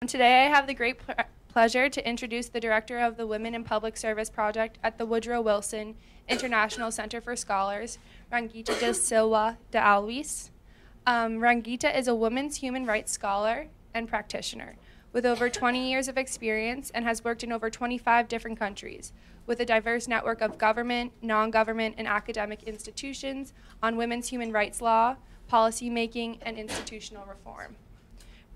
Today I have the great pleasure to introduce the director of the Women in Public Service Project at the Woodrow Wilson International Center for Scholars, Rangita de Silva de Alwis. Rangita is a women's human rights scholar and practitioner with over 20 years of experience and has worked in over 25 different countries with a diverse network of government, non-government, and academic institutions on women's human rights law, policy making, and institutional reform.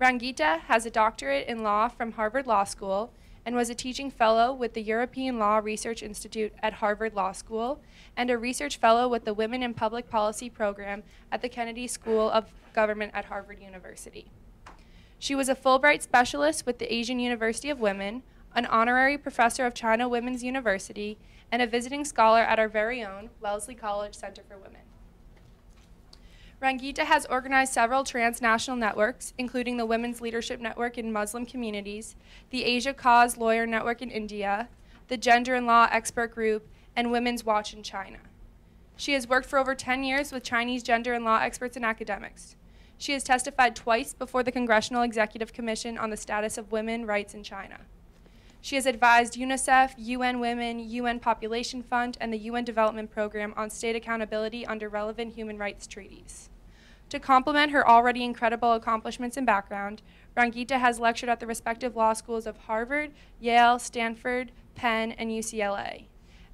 Rangita has a doctorate in law from Harvard Law School and was a teaching fellow with the European Law Research Institute at Harvard Law School and a research fellow with the Women in Public Policy program at the Kennedy School of Government at Harvard University. She was a Fulbright specialist with the Asian University of Women, an honorary professor of China Women's University, and a visiting scholar at our very own Wellesley College Center for Women. Rangita has organized several transnational networks, including the Women's Leadership Network in Muslim Communities, the Asia Cause Lawyer Network in India, the Gender and Law Expert Group, and Women's Watch in China. She has worked for over 10 years with Chinese gender and law experts and academics. She has testified twice before the Congressional Executive Commission on the status of women's rights in China. She has advised UNICEF, UN Women, UN Population Fund, and the UN Development Program on state accountability under relevant human rights treaties. To complement her already incredible accomplishments and background, Rangita has lectured at the respective law schools of Harvard, Yale, Stanford, Penn, and UCLA.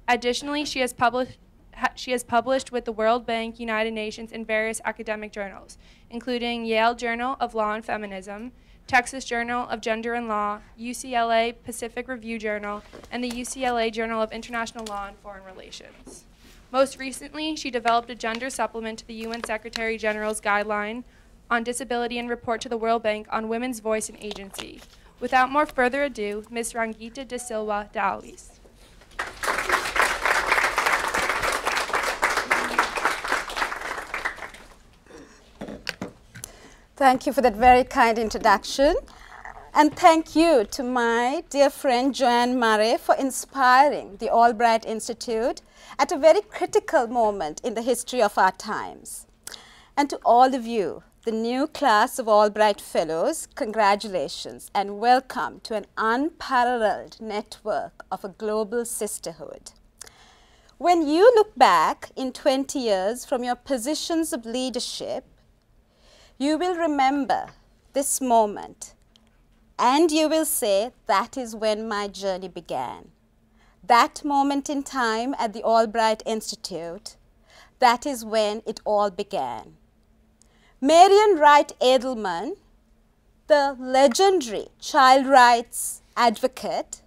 Additionally, she has published with the World Bank, United Nations, and various academic journals, including Yale Journal of Law and Feminism, Texas Journal of Gender and Law, UCLA Pacific Review Journal, and the UCLA Journal of International Law and Foreign Relations. Most recently, she developed a gender supplement to the UN Secretary General's Guideline on Disability and report to the World Bank on women's voice and agency. Without more further ado, Ms. Rangita de Silva de Alwis. Thank you for that very kind introduction. And thank you to my dear friend Joanne Murray for inspiring the Albright Institute at a very critical moment in the history of our times. And to all of you, the new class of Albright Fellows, congratulations and welcome to an unparalleled network of a global sisterhood. When you look back in 20 years from your positions of leadership, you will remember this moment and you will say, that is when my journey began. That moment in time at the Albright Institute, that is when it all began. Marian Wright Edelman, the legendary child rights advocate,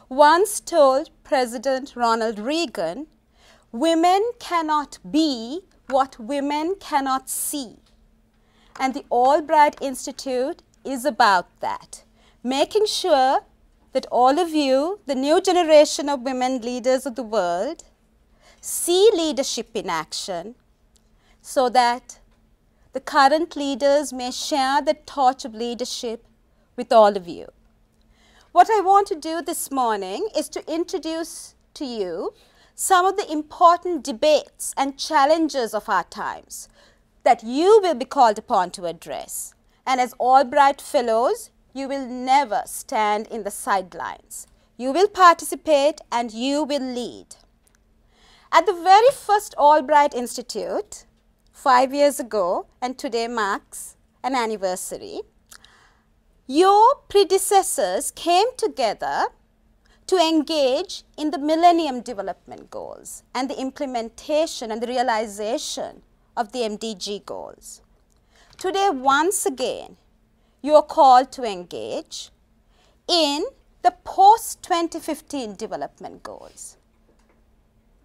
once told President Ronald Reagan, women cannot be what women cannot see. And the Albright Institute is about that, making sure that all of you, the new generation of women leaders of the world, see leadership in action so that the current leaders may share the torch of leadership with all of you. What I want to do this morning is to introduce to you some of the important debates and challenges of our times that you will be called upon to address. And as Albright Fellows, you will never stand in the sidelines. You will participate and you will lead. At the very first Albright Institute, 5 years ago, and today marks an anniversary, your predecessors came together to engage in the Millennium Development Goals and the implementation and the realization of the MDG goals. Today, once again, you are called to engage in the post-2015 development goals.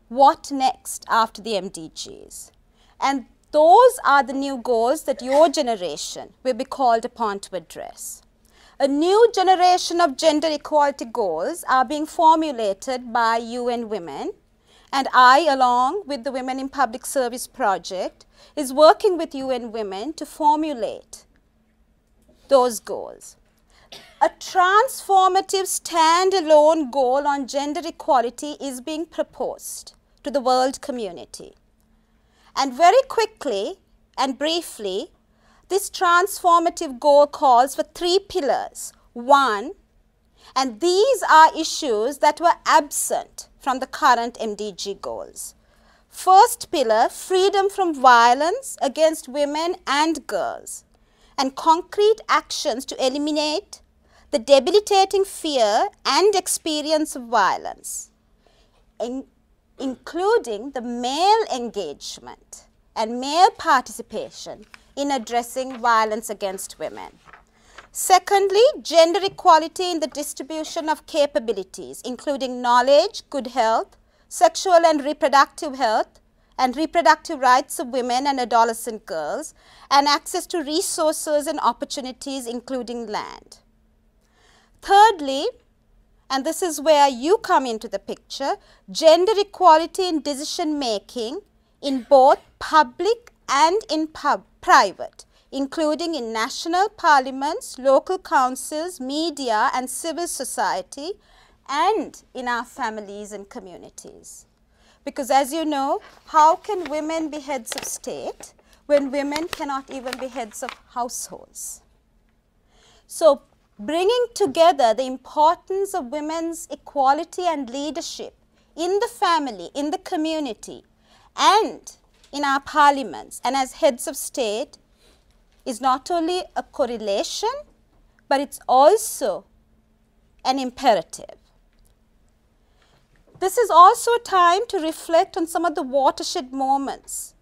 What next after the MDGs? And those are the new goals that your generation will be called upon to address. A new generation of gender equality goals are being formulated by UN Women, and I, along with the Women in Public Service Project, is working with UN Women to formulate those goals. A transformative standalone goal on gender equality is being proposed to the world community. And very quickly and briefly, this transformative goal calls for 3 pillars. one, and these are issues that were absent from the current MDG goals. First pillar, freedom from violence against women and girls, and concrete actions to eliminate the debilitating fear and experience of violence, including the male engagement and male participation in addressing violence against women. Secondly, gender equality in the distribution of capabilities, including knowledge, good health, sexual and reproductive health, and reproductive rights of women and adolescent girls, and access to resources and opportunities, including land. Thirdly, and this is where you come into the picture, gender equality in decision making in both public and in private, including in national parliaments, local councils, media and civil society, and in our families and communities. Because as you know, how can women be heads of state when women cannot even be heads of households? So bringing together the importance of women's equality and leadership in the family, in the community, and in our parliaments and as heads of state is not only a correlation, but it's also an imperative. This is also a time to reflect on some of the watershed moments,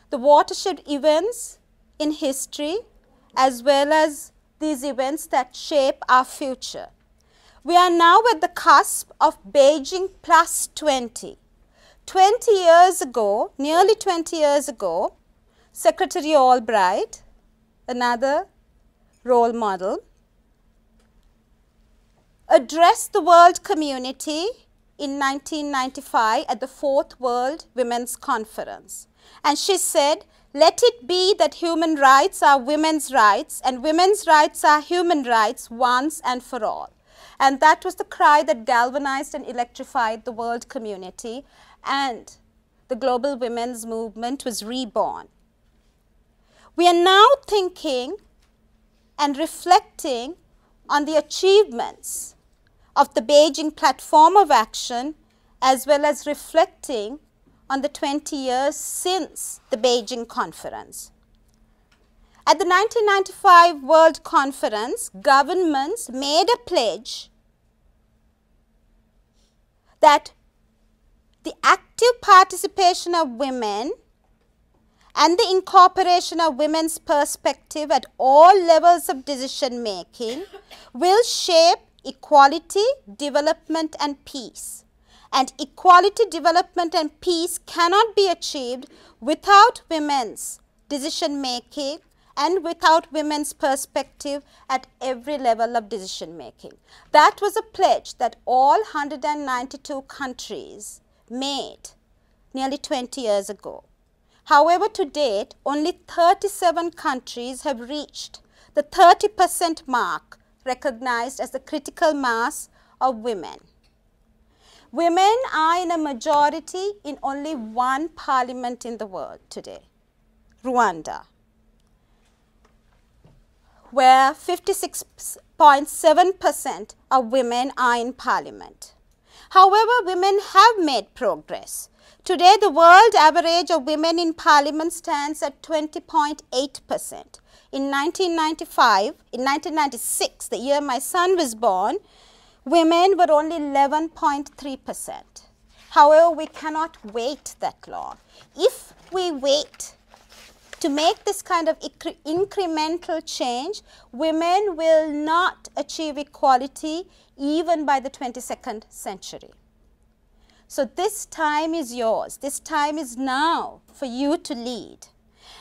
the watershed events in history, as well as these events that shape our future. We are now at the cusp of Beijing plus 20. 20 years ago, nearly 20 years ago, Secretary Albright, another role model, addressed the world community in 1995 at the 4th World Women's Conference. And she said, "Let it be that human rights are women's rights and women's rights are human rights once and for all." And that was the cry that galvanized and electrified the world community, and the global women's movement was reborn. We are now thinking and reflecting on the achievements of the Beijing Platform of Action, as well as reflecting on the 20 years since the Beijing Conference. At the 1995 World Conference, governments made a pledge that the active participation of women and the incorporation of women's perspective at all levels of decision making will shape equality, development and peace. And equality, development and peace cannot be achieved without women's decision making and without women's perspective at every level of decision making. That was a pledge that all 192 countries made nearly 20 years ago. However, to date, only 37 countries have reached the 30% mark recognized as the critical mass of women. Women are in a majority in only one parliament in the world today, Rwanda, where 56.7% of women are in parliament. However, women have made progress. Today, the world average of women in parliament stands at 20.8%. In 1996, the year my son was born, women were only 11.3%. However, we cannot wait that long. If we wait to make this kind of incremental change, women will not achieve equality even by the 22nd century. So this time is yours. This time is now for you to lead.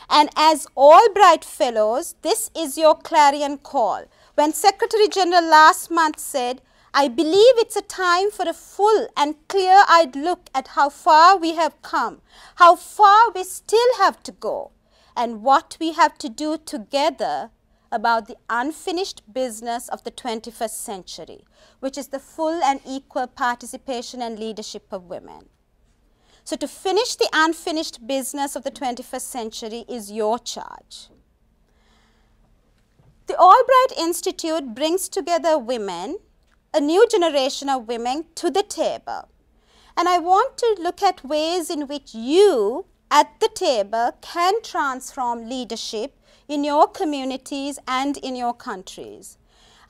And as Albright Fellows, this is your clarion call. When Secretary General last month said, "I believe it's a time for a full and clear-eyed look at how far we have come, how far we still have to go, and what we have to do together about the unfinished business of the 21st century, which is the full and equal participation and leadership of women." So to finish the unfinished business of the 21st century is your charge. The Albright Institute brings together women, a new generation of women, to the table. And I want to look at ways in which you at the table can transform leadership in your communities and in your countries.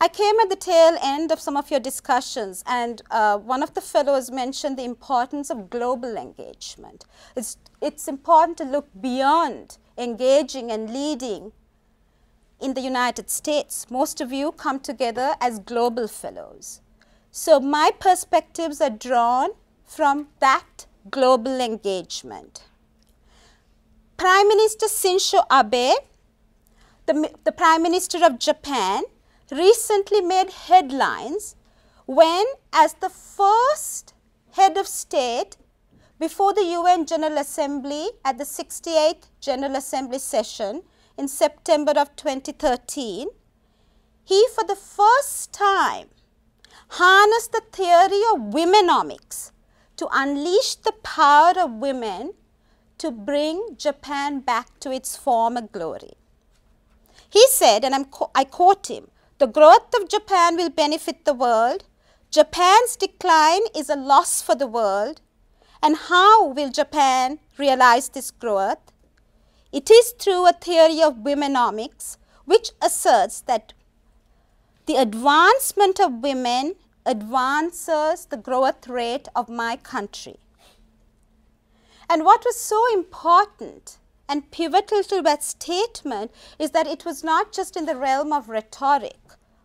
I came at the tail end of some of your discussions, and one of the fellows mentioned the importance of global engagement. It's important to look beyond engaging and leading in the United States. Most of you come together as global fellows. So my perspectives are drawn from that global engagement. Prime Minister Shinzo Abe, the Prime Minister of Japan, recently made headlines when, as the first head of state before the UN General Assembly at the 68th General Assembly session in September of 2013, he for the first time harnessed the theory of womenomics to unleash the power of women to bring Japan back to its former glory. He said, and I quote him, "The growth of Japan will benefit the world. Japan's decline is a loss for the world. And how will Japan realize this growth? It is through a theory of womenomics which asserts that the advancement of women advances the growth rate of my country." And what was so important and pivotal to that statement is that it was not just in the realm of rhetoric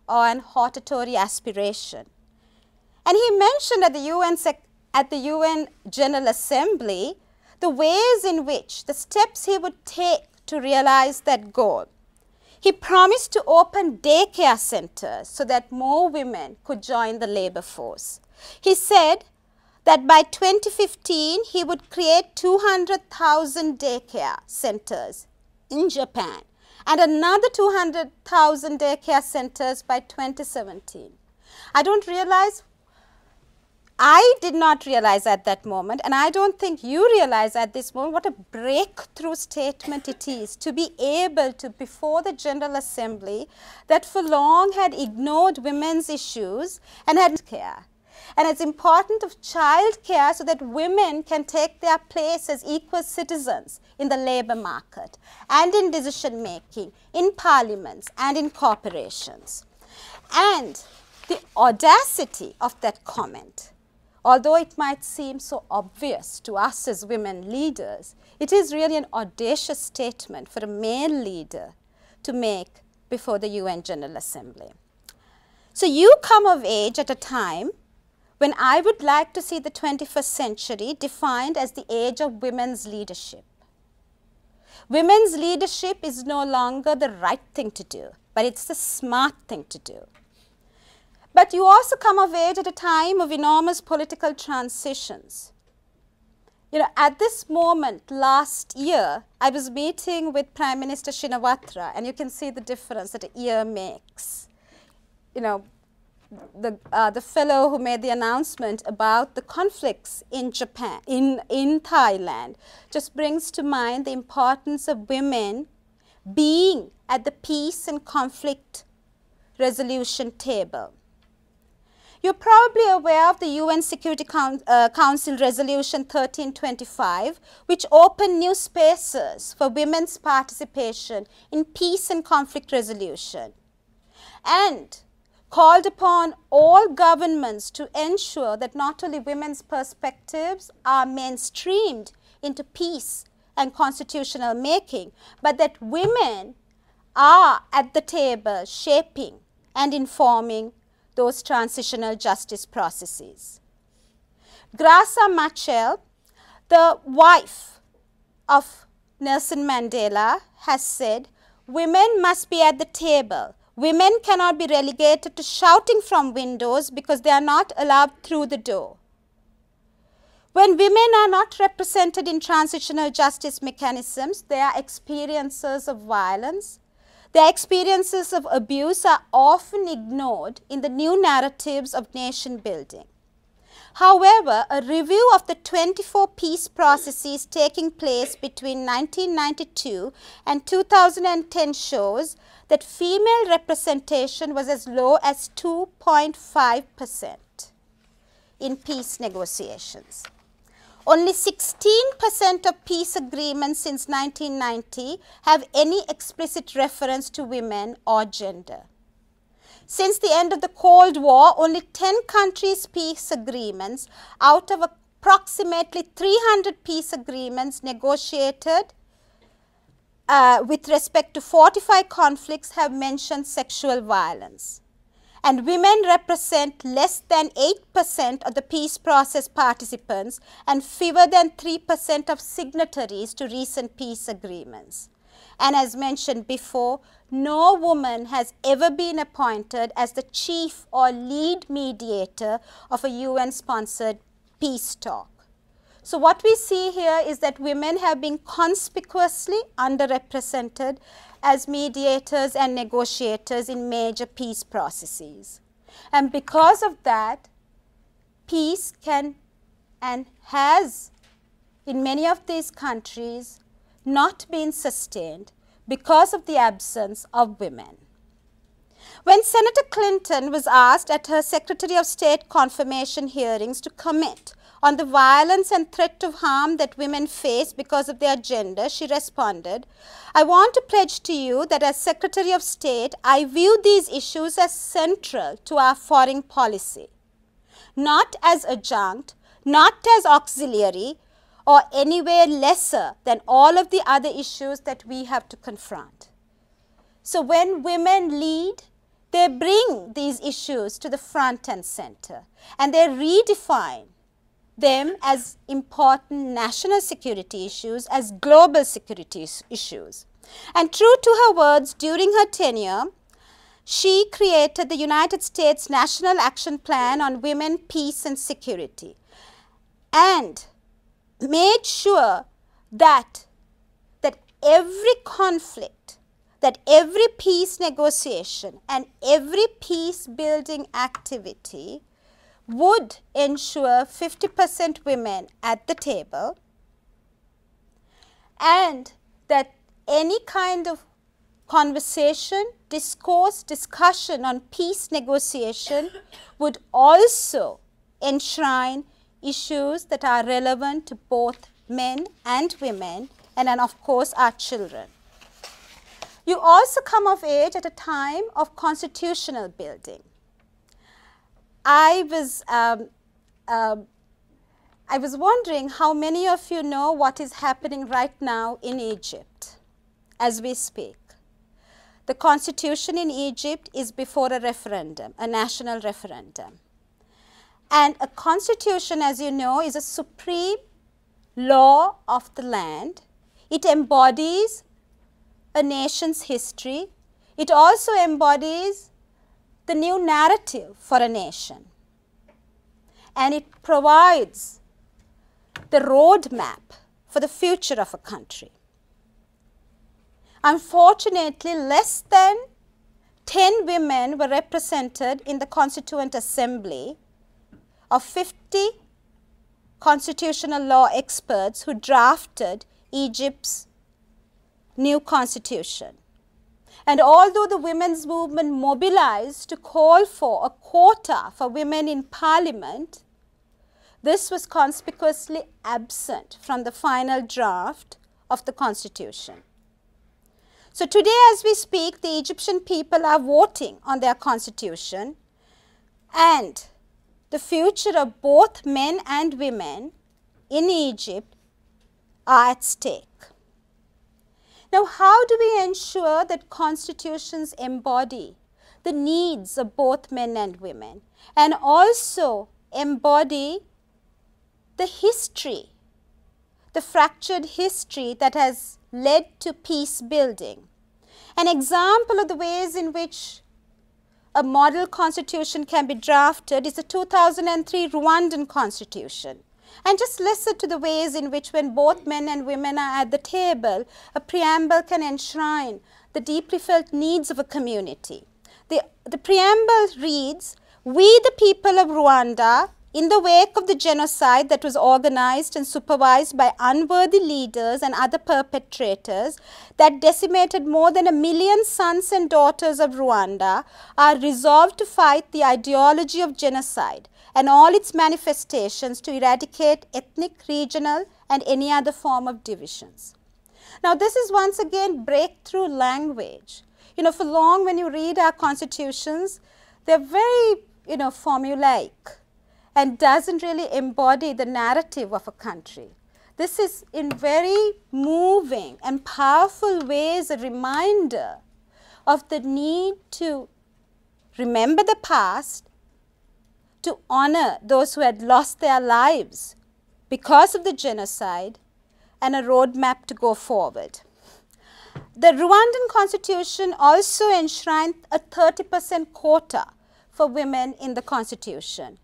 or an hortatory aspiration. And he mentioned at the UN General Assembly the ways in which, the steps he would take to realize that goal. He promised to open daycare centers so that more women could join the labor force. He said that by 2015, he would create 200,000 daycare centers in Japan and another 200,000 daycare centers by 2017. I did not realize at that moment, and I don't think you realize at this moment, what a breakthrough statement it is to be able to, before the General Assembly, that for long had ignored women's issues and had care. And it's important of child care so that women can take their place as equal citizens in the labor market and in decision making, in parliaments and in corporations. And the audacity of that comment, although it might seem so obvious to us as women leaders, it is really an audacious statement for a male leader to make before the UN General Assembly. So you come of age at a time when I would like to see the 21st century defined as the age of women's leadership. Women's leadership is no longer the right thing to do, but it's the smart thing to do. But you also come of age at a time of enormous political transitions. You know, at this moment last year, I was meeting with Prime Minister Shinawatra, and you can see the difference that a year makes. You know, the fellow who made the announcement about the conflicts in Japan, in Thailand, just brings to mind the importance of women being at the peace and conflict resolution table. You're probably aware of the UN Security Council Resolution 1325, which opened new spaces for women's participation in peace and conflict resolution, and called upon all governments to ensure that not only women's perspectives are mainstreamed into peace and constitutional making, but that women are at the table shaping and informing those transitional justice processes. Graça Machel, the wife of Nelson Mandela, has said, "Women must be at the table. Women cannot be relegated to shouting from windows because they are not allowed through the door." When women are not represented in transitional justice mechanisms, their experiences of violence, their experiences of abuse are often ignored in the new narratives of nation building. However, a review of the 24 peace processes taking place between 1992 and 2010 shows that female representation was as low as 2.5% in peace negotiations. Only 16% of peace agreements since 1990 have any explicit reference to women or gender. Since the end of the Cold War, only 10 countries' peace agreements out of approximately 300 peace agreements negotiated with respect to 45 conflicts have mentioned sexual violence. And women represent less than 8% of the peace process participants and fewer than 3% of signatories to recent peace agreements. And as mentioned before, no woman has ever been appointed as the chief or lead mediator of a UN-sponsored peace talk. So what we see here is that women have been conspicuously underrepresented as mediators and negotiators in major peace processes. And because of that, peace can and has, in many of these countries, not been sustained because of the absence of women. When Senator Clinton was asked at her Secretary of State confirmation hearings to comment on the violence and threat of harm that women face because of their gender, she responded, "I want to pledge to you that as Secretary of State, I view these issues as central to our foreign policy, not as adjunct, not as auxiliary, or anywhere lesser than all of the other issues that we have to confront." So when women lead, they bring these issues to the front and center, and they redefine them as important national security issues, as global security issues. And true to her words, during her tenure, she created the United States National Action Plan on Women, Peace and Security, and made sure that every conflict, that every peace negotiation and every peace building activity would ensure 50% women at the table, and that any kind of conversation, discourse, discussion on peace negotiation would also enshrine issues that are relevant to both men and women, and then of course our children. You also come of age at a time of constitutional building. I was wondering how many of you know what is happening right now in Egypt as we speak. The constitution in Egypt is before a referendum, a national referendum. And a constitution, as you know, is a supreme law of the land. It embodies a nation's history. It also embodies the new narrative for a nation, and it provides the roadmap for the future of a country. Unfortunately, less than 10 women were represented in the Constituent Assembly of 50 constitutional law experts who drafted Egypt's new constitution. And although the women's movement mobilized to call for a quota for women in parliament, this was conspicuously absent from the final draft of the constitution. So today as we speak, the Egyptian people are voting on their constitution, and the future of both men and women in Egypt are at stake. Now, how do we ensure that constitutions embody the needs of both men and women, and also embody the history, the fractured history that has led to peace building? An example of the ways in which a model constitution can be drafted is the 2003 Rwandan constitution. And just listen to the ways in which, when both men and women are at the table, a preamble can enshrine the deeply felt needs of a community. The preamble reads, "We, the people of Rwanda, in the wake of the genocide that was organized and supervised by unworthy leaders and other perpetrators that decimated more than 1 million sons and daughters of Rwanda, are resolved to fight the ideology of genocide and all its manifestations to eradicate ethnic, regional, and any other form of divisions. Now, this is once again breakthrough language. You know, for long when you read our constitutions, they're very, formulaic and doesn't really embody the narrative of a country. This is in very moving and powerful ways a reminder of the need to remember the past, to honor those who had lost their lives because of the genocide, and a roadmap to go forward. The Rwandan constitution also enshrined a 30% quota for women in the constitution.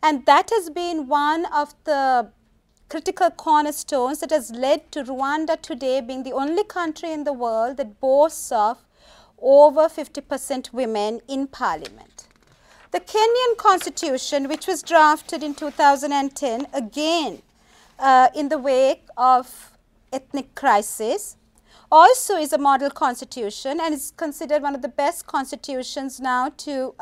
And that has been one of the critical cornerstones that has led to Rwanda today being the only country in the world that boasts of over 50% women in parliament. The Kenyan constitution, which was drafted in 2010, again in the wake of ethnic crisis, also is a model constitution and is considered one of the best constitutions now to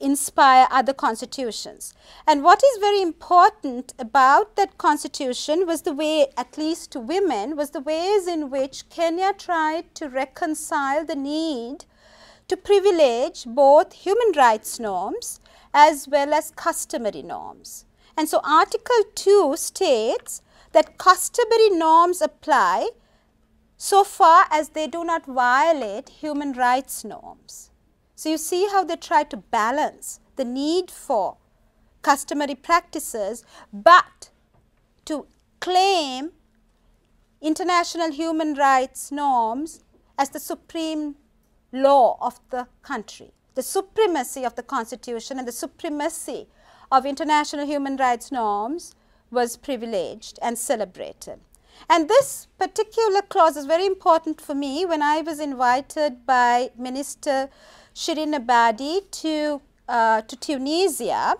inspire other constitutions. And what is very important about that constitution was the way, at least to women, was the ways in which Kenya tried to reconcile the need to privilege both human rights norms as well as customary norms. And so Article 2 states that customary norms apply so far as they do not violate human rights norms. So you see how they try to balance the need for customary practices, but to claim international human rights norms as the supreme law of the country. The supremacy of the constitution and the supremacy of international human rights norms was privileged and celebrated. And this particular clause is very important for me when I was invited by Minister Shirin Ebadi to Tunisia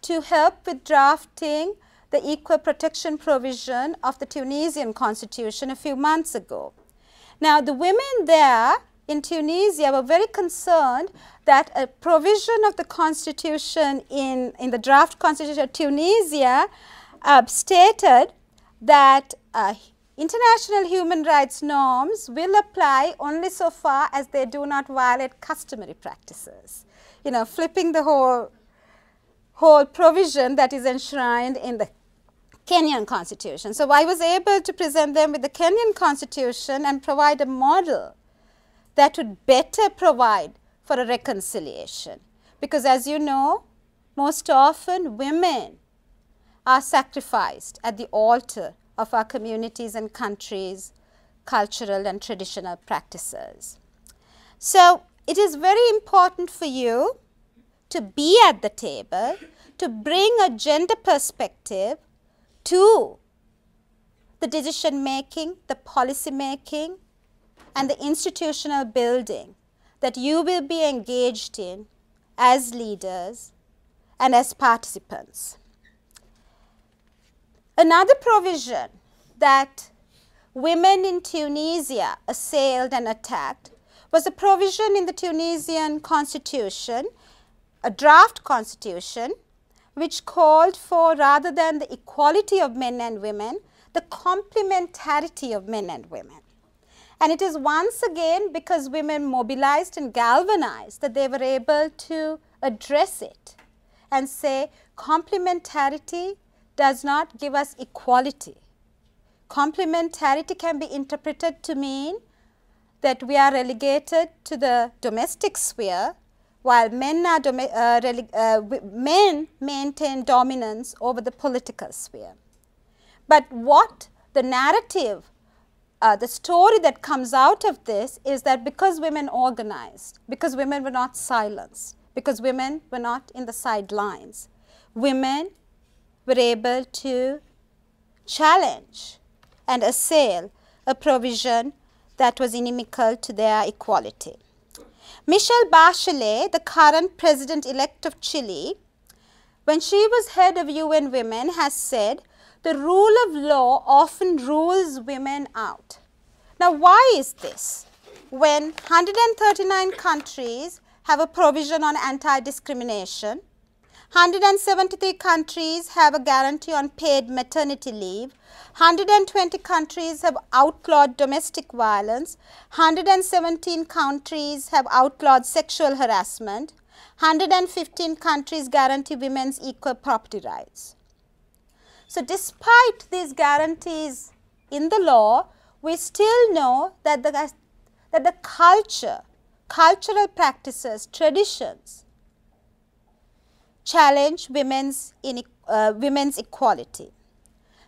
to help with drafting the equal protection provision of the Tunisian constitution a few months ago. Now, the women there in Tunisia were very concerned that a provision of the constitution in the draft constitution of Tunisia stated that international human rights norms will apply only so far as they do not violate customary practices. You know, flipping the whole provision that is enshrined in the Kenyan constitution. So I was able to present them with the Kenyan constitution and provide a model that would better provide for a reconciliation. Because as you know, most often women are sacrificed at the altar of our communities and countries' cultural and traditional practices. So it is very important for you to be at the table, to bring a gender perspective to the decision making, the policy making, and the institutional building that you will be engaged in as leaders and as participants. Another provision that women in Tunisia assailed and attacked was a provision in the Tunisian constitution, a draft constitution, which called for, rather than the equality of men and women, the complementarity of men and women. And it is once again because women mobilized and galvanized that they were able to address it and say complementarity does not give us equality. Complementarity can be interpreted to mean that we are relegated to the domestic sphere while men maintain dominance over the political sphere. But what the narrative, the story that comes out of this is that because women organized, because women were not silenced, because women were not in the sidelines, women were able to challenge and assail a provision that was inimical to their equality. Michelle Bachelet, the current president-elect of Chile, when she was head of UN Women, has said, the rule of law often rules women out. Now, why is this? When 139 countries have a provision on anti-discrimination, 173 countries have a guarantee on paid maternity leave, 120 countries have outlawed domestic violence, 117 countries have outlawed sexual harassment, 115 countries guarantee women's equal property rights. So, despite these guarantees in the law, we still know that the cultural practices, traditions challenge women's equality.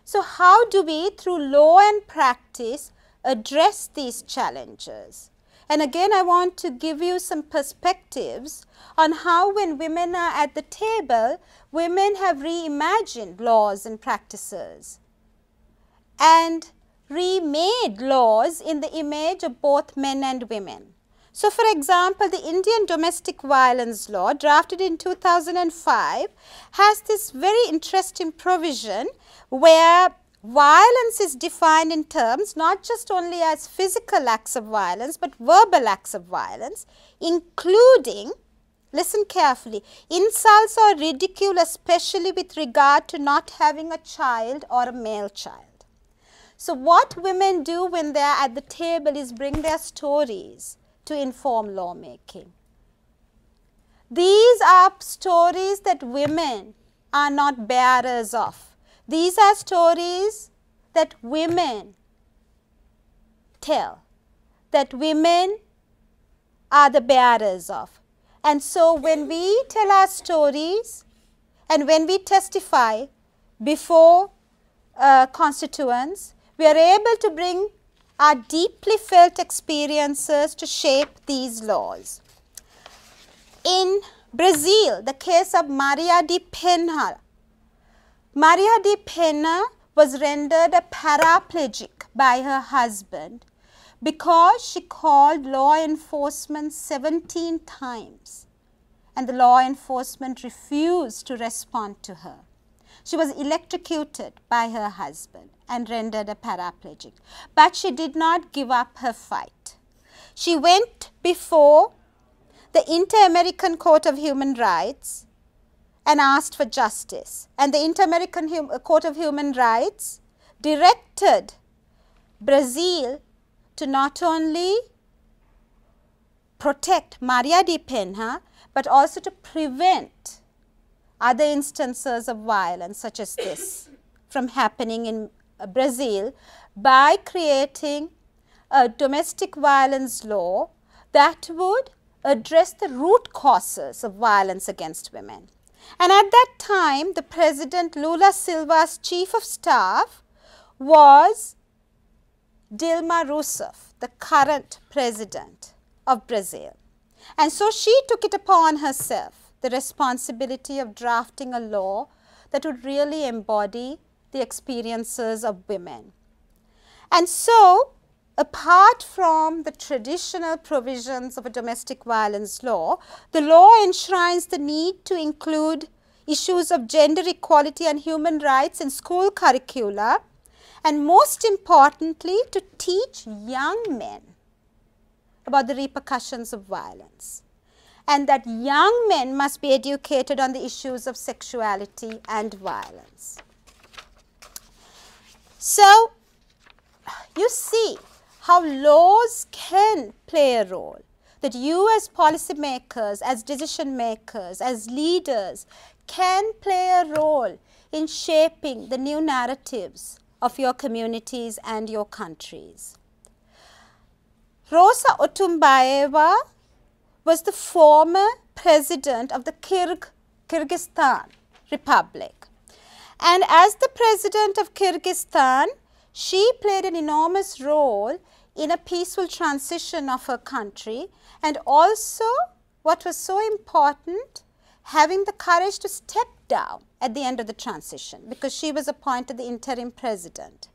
So, how do we, through law and practice, address these challenges? And again, I want to give you some perspectives on how, when women are at the table, women have reimagined laws and practices and remade laws in the image of both men and women. So, for example, the Indian domestic violence law, drafted in 2005, has this very interesting provision where violence is defined in terms not just only as physical acts of violence, but verbal acts of violence, including, listen carefully, insults or ridicule, especially with regard to not having a child or a male child. So, what women do when they are at the table is bring their stories to inform lawmaking. These are stories that women are not bearers of. These are stories that women tell, that women are the bearers of. And so, when we tell our stories and when we testify before constituents, we are able to bring our deeply felt experiences to shape these laws. In Brazil, the case of Maria de Penha. Maria de Penha was rendered a paraplegic by her husband because she called law enforcement 17 times and the law enforcement refused to respond to her. She was electrocuted by her husband and rendered a paraplegic. But she did not give up her fight. She went before the Inter-American Court of Human Rights and asked for justice. And the Inter-American Court of Human Rights directed Brazil to not only protect Maria de Penha, but also to prevent other instances of violence such as this from happening in Brazil by creating a domestic violence law that would address the root causes of violence against women. And at that time, the President Lula Silva's chief of staff was Dilma Rousseff, the current president of Brazil. And so she took it upon herself, the responsibility of drafting a law that would really embody the experiences of women. And so, apart from the traditional provisions of a domestic violence law, the law enshrines the need to include issues of gender equality and human rights in school curricula, and most importantly, to teach young men about the repercussions of violence, and that young men must be educated on the issues of sexuality and violence. So, you see how laws can play a role, that you as policy makers, as decision makers, as leaders can play a role in shaping the new narratives of your communities and your countries. Rosa Otunbayeva was the former president of the Kyrgyzstan Republic. And as the president of Kyrgyzstan, she played an enormous role in a peaceful transition of her country, and also, what was so important, having the courage to step down at the end of the transition, because she was appointed the interim president.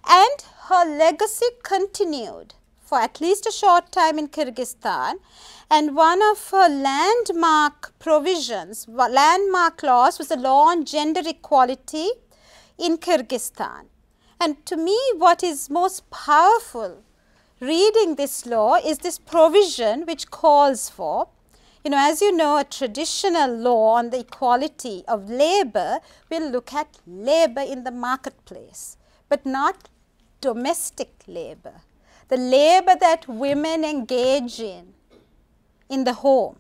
And her legacy continued for at least a short time in Kyrgyzstan, and one of her landmark provisions, landmark laws, was the law on gender equality in Kyrgyzstan. And to me, what is most powerful reading this law is this provision which calls for, as you know, a traditional law on the equality of labor will look at labor in the marketplace, but not domestic labor, the labor that women engage in the home.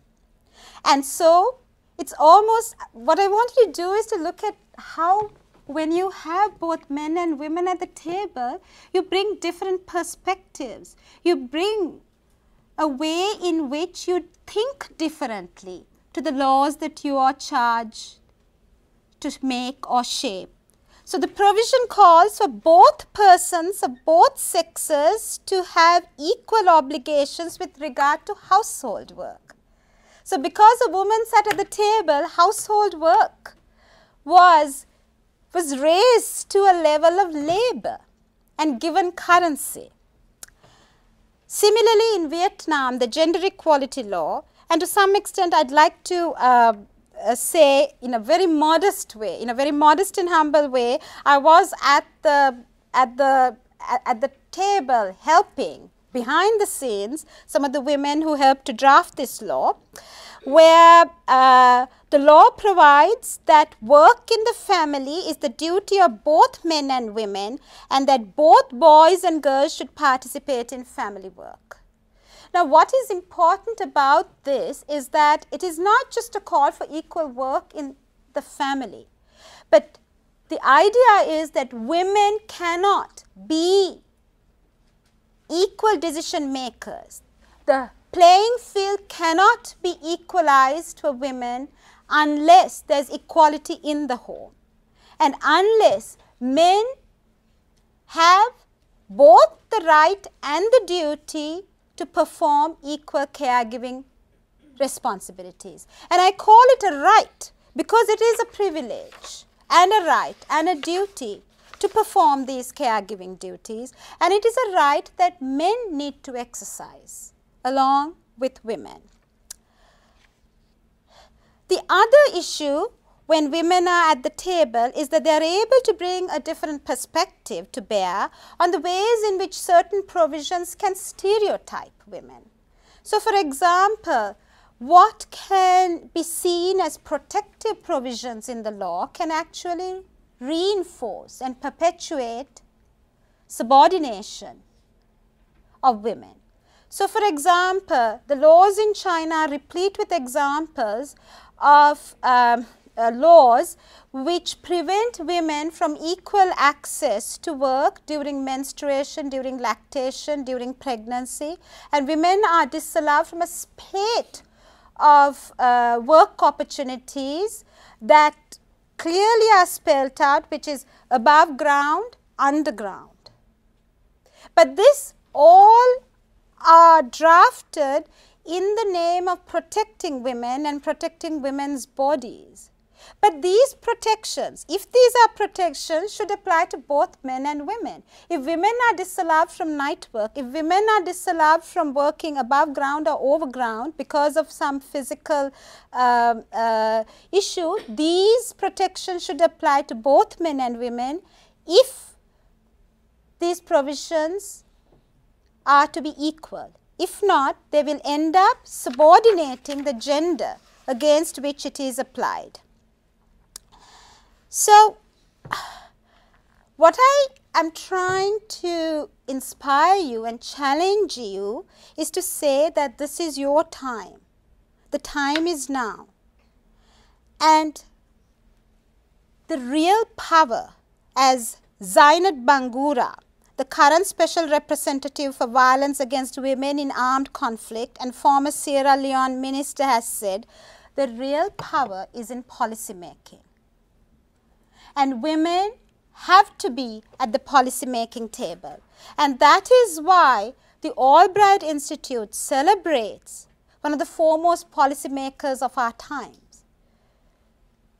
And so it's almost, what I want you to do is to look at how, when you have both men and women at the table, you bring different perspectives. You bring a way in which you think differently to the laws that you are charged to make or shape. So the provision calls for both persons of both sexes to have equal obligations with regard to household work. So because a woman sat at the table, household work was raised to a level of labor and given currency. Similarly, in Vietnam, the gender equality law, and to some extent I'd like to say in a very modest way, in a very modest and humble way, I was at the table helping behind the scenes some of the women who helped to draft this law, where the law provides that work in the family is the duty of both men and women, and that both boys and girls should participate in family work. Now, what is important about this is that it is not just a call for equal work in the family, but the idea is that women cannot be equal decision makers. The playing field cannot be equalized for women unless there is equality in the home, and unless men have both the right and the duty to perform equal caregiving responsibilities. And I call it a right because it is a privilege and a right and a duty to perform these caregiving duties, and it is a right that men need to exercise along with women. The other issue when women are at the table is that they are able to bring a different perspective to bear on the ways in which certain provisions can stereotype women. So, for example, what can be seen as protective provisions in the law can actually reinforce and perpetuate subordination of women. So, for example, the laws in China are replete with examples of laws which prevent women from equal access to work during menstruation, during lactation, during pregnancy, and women are disallowed from a spate of work opportunities that clearly are spelled out, which is above ground, underground. But this all are drafted in the name of protecting women and protecting women's bodies. But these protections, if these are protections, should apply to both men and women. If women are disallowed from night work, if women are disallowed from working above ground or over ground because of some physical issue, these protections should apply to both men and women if these provisions are to be equal. If not, they will end up subordinating the gender against which it is applied. So, what I am trying to inspire you and challenge you is to say that this is your time. The time is now. And the real power, as Zainat Bangura, the current Special Representative for Violence Against Women in Armed Conflict and former Sierra Leone Minister, has said, the real power is in policy making. And women have to be at the policy making table. And that is why the Albright Institute celebrates one of the foremost policy makers of our times.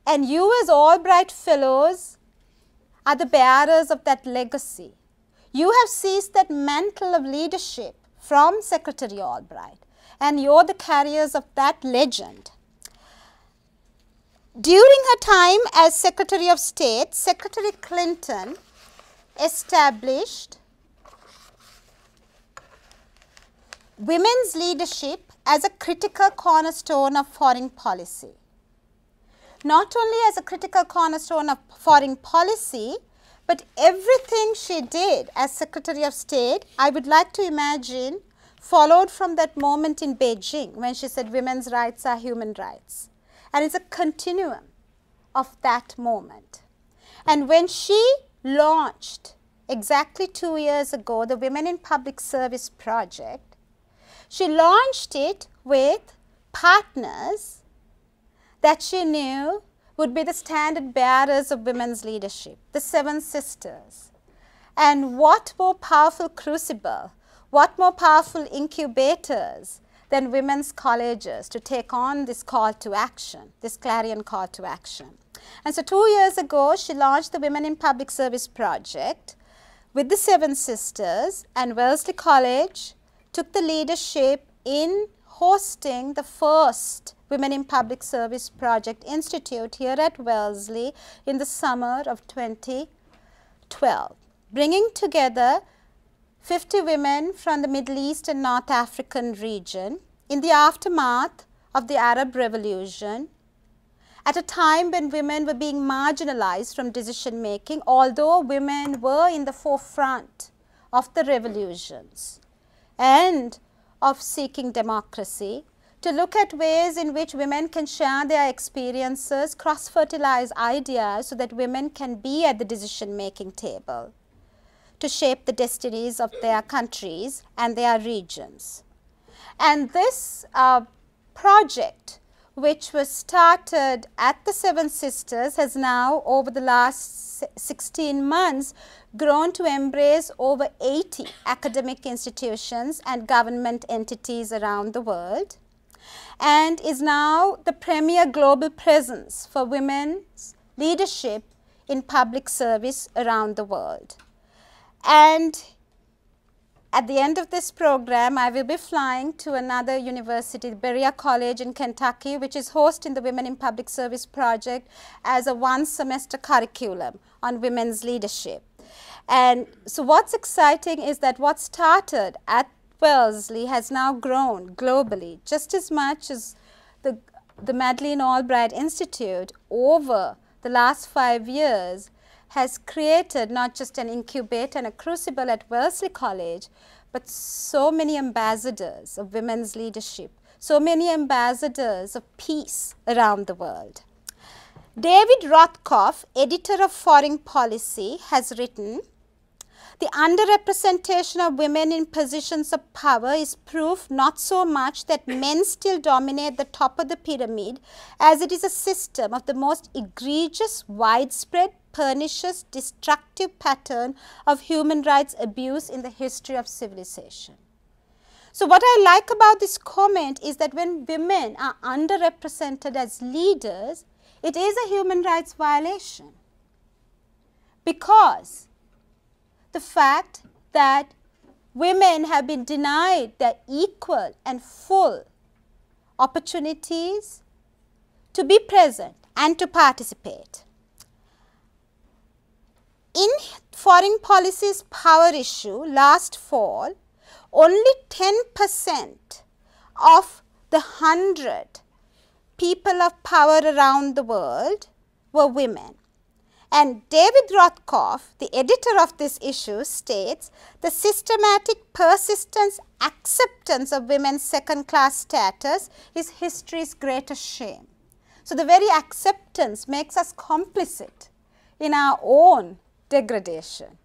And you as Albright Fellows are the bearers of that legacy. You have seized that mantle of leadership from Secretary Albright, and you're the carriers of that legend. During her time as Secretary of State, Secretary Clinton established women's leadership as a critical cornerstone of foreign policy. Not only as a critical cornerstone of foreign policy, but everything she did as Secretary of State, I would like to imagine, followed from that moment in Beijing when she said women's rights are human rights. And it's a continuum of that moment. And when she launched exactly 2 years ago the Women in Public Service project, she launched it with partners that she knew would be the standard bearers of women's leadership, the Seven Sisters. And what more powerful crucible, what more powerful incubators than women's colleges to take on this call to action, this clarion call to action. And so 2 years ago, she launched the Women in Public Service project with the Seven Sisters, and Wellesley College took the leadership in hosting the first Women in Public Service Project Institute here at Wellesley in the summer of 2012, bringing together 50 women from the Middle East and North African region in the aftermath of the Arab Revolution, at a time when women were being marginalized from decision making, although women were in the forefront of the revolutions and of seeking democracy, to look at ways in which women can share their experiences, cross-fertilize ideas so that women can be at the decision-making table to shape the destinies of their countries and their regions. And this project, which was started at the Seven Sisters, has now, over the last 16 months, grown to embrace over 80 academic institutions and government entities around the world, and is now the premier global presence for women's leadership in public service around the world. And at the end of this program, I will be flying to another university, Berea College in Kentucky, which is hosting the Women in Public Service project as a one-semester curriculum on women's leadership. And so what's exciting is that what started at Wellesley has now grown globally, just as much as the Madeleine Albright Institute over the last 5 years has created not just an incubator and a crucible at Wellesley College, but so many ambassadors of women's leadership, so many ambassadors of peace around the world. David Rothkopf, editor of Foreign Policy, has written, "The underrepresentation of women in positions of power is proof not so much that men still dominate the top of the pyramid, as it is a system of the most egregious, widespread, pernicious, destructive pattern of human rights abuse in the history of civilization." So what I like about this comment is that when women are underrepresented as leaders, it is a human rights violation, because the fact that women have been denied their equal and full opportunities to be present and to participate. In Foreign Policy's power issue last fall, only 10% of the 100 people of power around the world were women. And David Rothkopf, the editor of this issue, states, "The systematic, persistent acceptance of women's second-class status is history's greatest shame." So the very acceptance makes us complicit in our own degradation.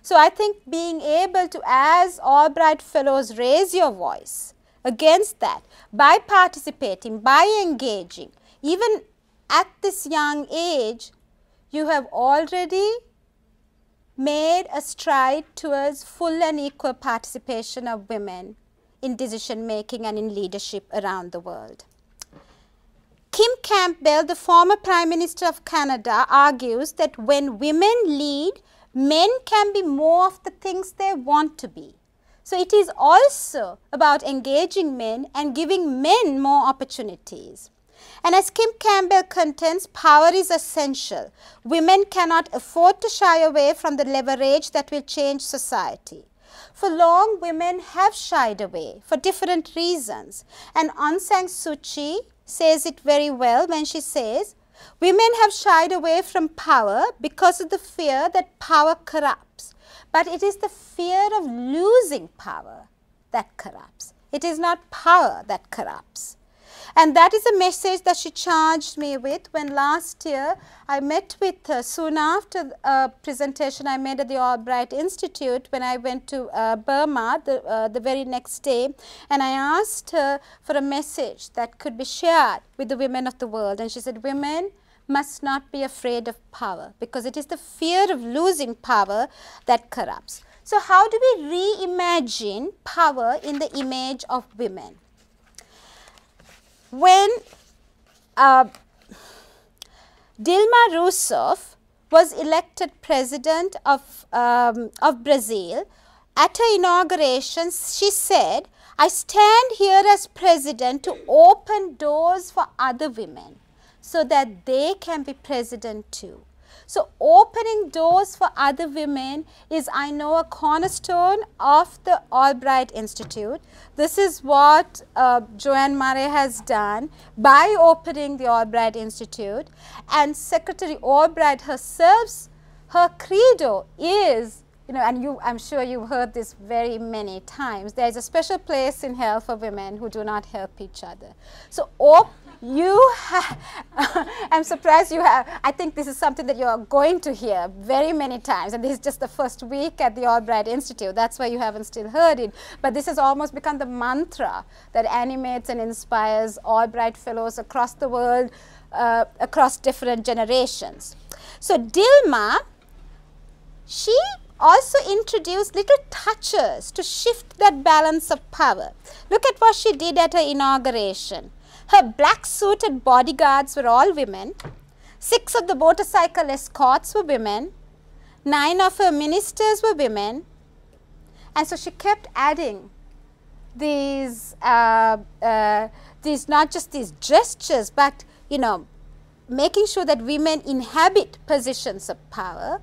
So I think being able to, as Albright Fellows, raise your voice against that by participating, by engaging, even at this young age, you have already made a stride towards full and equal participation of women in decision making and in leadership around the world. Kim Campbell, the former Prime Minister of Canada, argues that when women lead, men can be more of the things they want to be. So it is also about engaging men and giving men more opportunities. And as Kim Campbell contends, power is essential. Women cannot afford to shy away from the leverage that will change society. For long, women have shied away for different reasons. And Aung San Suu Kyi says it very well when she says, women have shied away from power because of the fear that power corrupts. But it is the fear of losing power that corrupts. It is not power that corrupts. And that is a message that she charged me with when last year I met with her soon after a presentation I made at the Albright Institute when I went to Burma the very next day, and I asked her for a message that could be shared with the women of the world. And she said, women must not be afraid of power because it is the fear of losing power that corrupts. So how do we reimagine power in the image of women? When Dilma Rousseff was elected president of Brazil, at her inauguration, she said, I stand here as president to open doors for other women so that they can be president too. So opening doors for other women is, I know, a cornerstone of the Albright Institute. This is what Joanne Murray has done by opening the Albright Institute. And Secretary Albright herself, her credo is, and I'm sure you've heard this very many times, there is a special place in hell for women who do not help each other. So I'm surprised you have, I think this is something that you are going to hear very many times, and this is just the first week at the Albright Institute. That's why you haven't still heard it. But this has almost become the mantra that animates and inspires Albright Fellows across the world, across different generations. So Dilma, she also introduced little touches to shift that balance of power. Look at what she did at her inauguration. Her black suited bodyguards were all women. 6 of the motorcycle escorts were women. 9 of her ministers were women. And so she kept adding these not just these gestures, but making sure that women inhabit positions of power,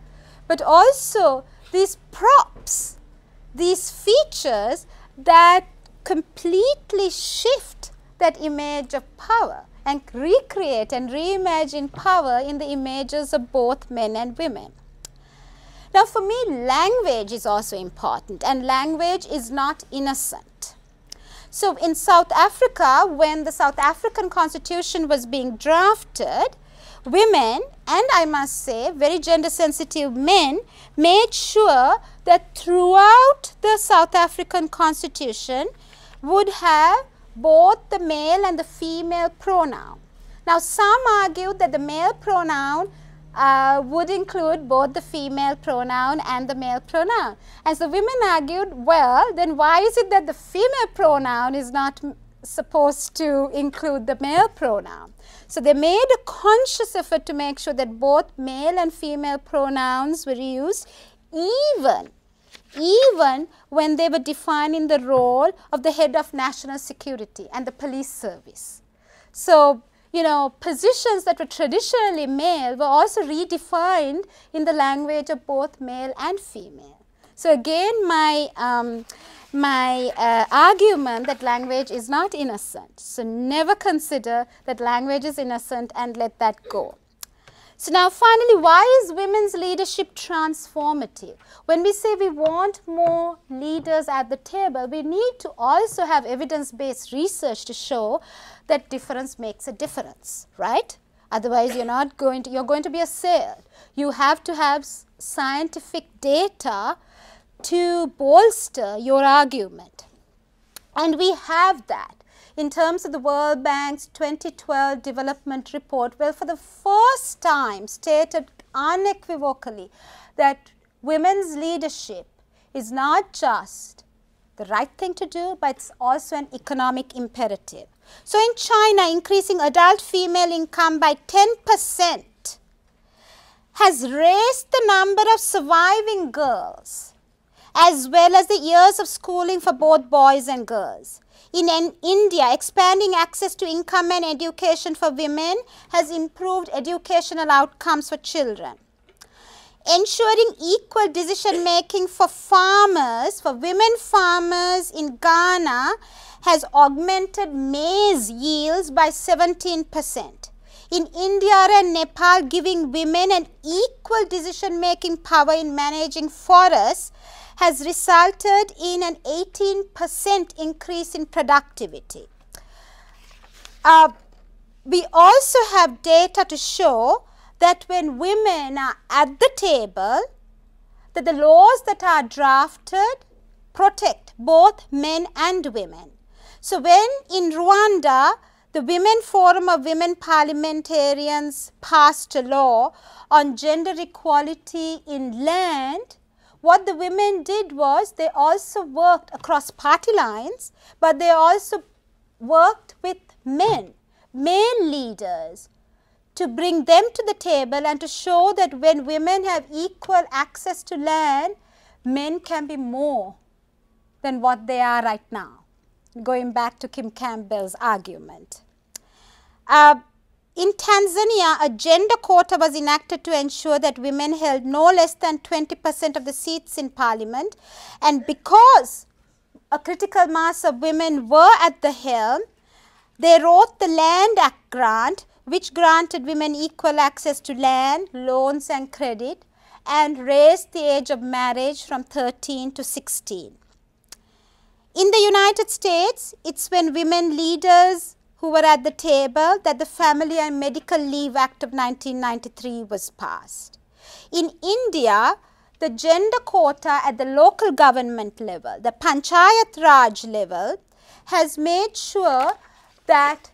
but also these props, these features that completely shift that image of power and recreate and reimagine power in the images of both men and women. Now for me, language is also important, and language is not innocent. So in South Africa, when the South African Constitution was being drafted, women, and I must say very gender sensitive men, made sure that throughout the South African Constitution would have both the male and the female pronoun. Now some argued that the male pronoun would include both the female pronoun and the male pronoun. As the women argued, well, then why is it that the female pronoun is not supposed to include the male pronoun? So they made a conscious effort to make sure that both male and female pronouns were used, even when they were defining the role of the head of national security and the police service. So, positions that were traditionally male were also redefined in the language of both male and female. So again, my argument that language is not innocent. So never consider that language is innocent and let that go. So now finally, why is women's leadership transformative? When we say we want more leaders at the table, we need to also have evidence-based research to show that difference makes a difference, right? Otherwise, you're going to be assailed. You have to have scientific data to bolster your argument. And we have that. In terms of the World Bank's 2012 development report, well, for the first time stated unequivocally that women's leadership is not just the right thing to do, but it's also an economic imperative. So in China, increasing adult female income by 10% has raised the number of surviving girls as well as the years of schooling for both boys and girls. In India, expanding access to income and education for women has improved educational outcomes for children. Ensuring equal decision making for farmers, for women farmers in Ghana, has augmented maize yields by 17%. In India and Nepal, giving women an equal decision making power in managing forests has resulted in an 18% increase in productivity. We also have data to show that when women are at the table, that the laws that are drafted protect both men and women. So when in Rwanda, the Women Forum of Women Parliamentarians passed a law on gender equality in land, what the women did was they also worked across party lines, but they also worked with men, male leaders, to bring them to the table and to show that when women have equal access to land, men can be more than what they are right now. Going back to Kim Campbell's argument. In Tanzania, a gender quota was enacted to ensure that women held no less than 20% of the seats in parliament, and because a critical mass of women were at the helm, they wrote the Land Act grant, which granted women equal access to land, loans and credit, and raised the age of marriage from 13 to 16. In the United States, it's when women leaders who were at the table that the Family and Medical Leave Act of 1993 was passed. In India, the gender quota at the local government level, the Panchayat Raj level, has made sure that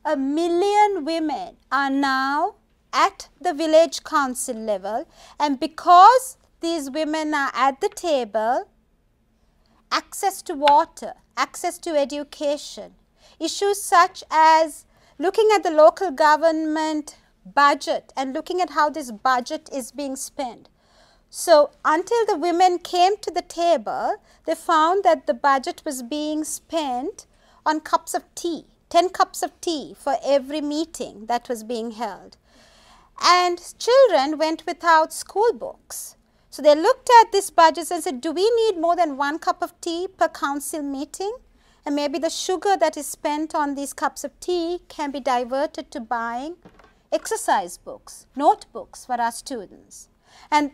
1 million women are now at the village council level, and because these women are at the table, access to water, access to education, issues such as looking at the local government budget and looking at how this budget is being spent. So until the women came to the table, they found that the budget was being spent on cups of tea, 10 cups of tea for every meeting that was being held. And children went without school books. So they looked at this budget and said, do we need more than 1 cup of tea per council meeting? And maybe the sugar that is spent on these cups of tea can be diverted to buying exercise books, notebooks for our students. And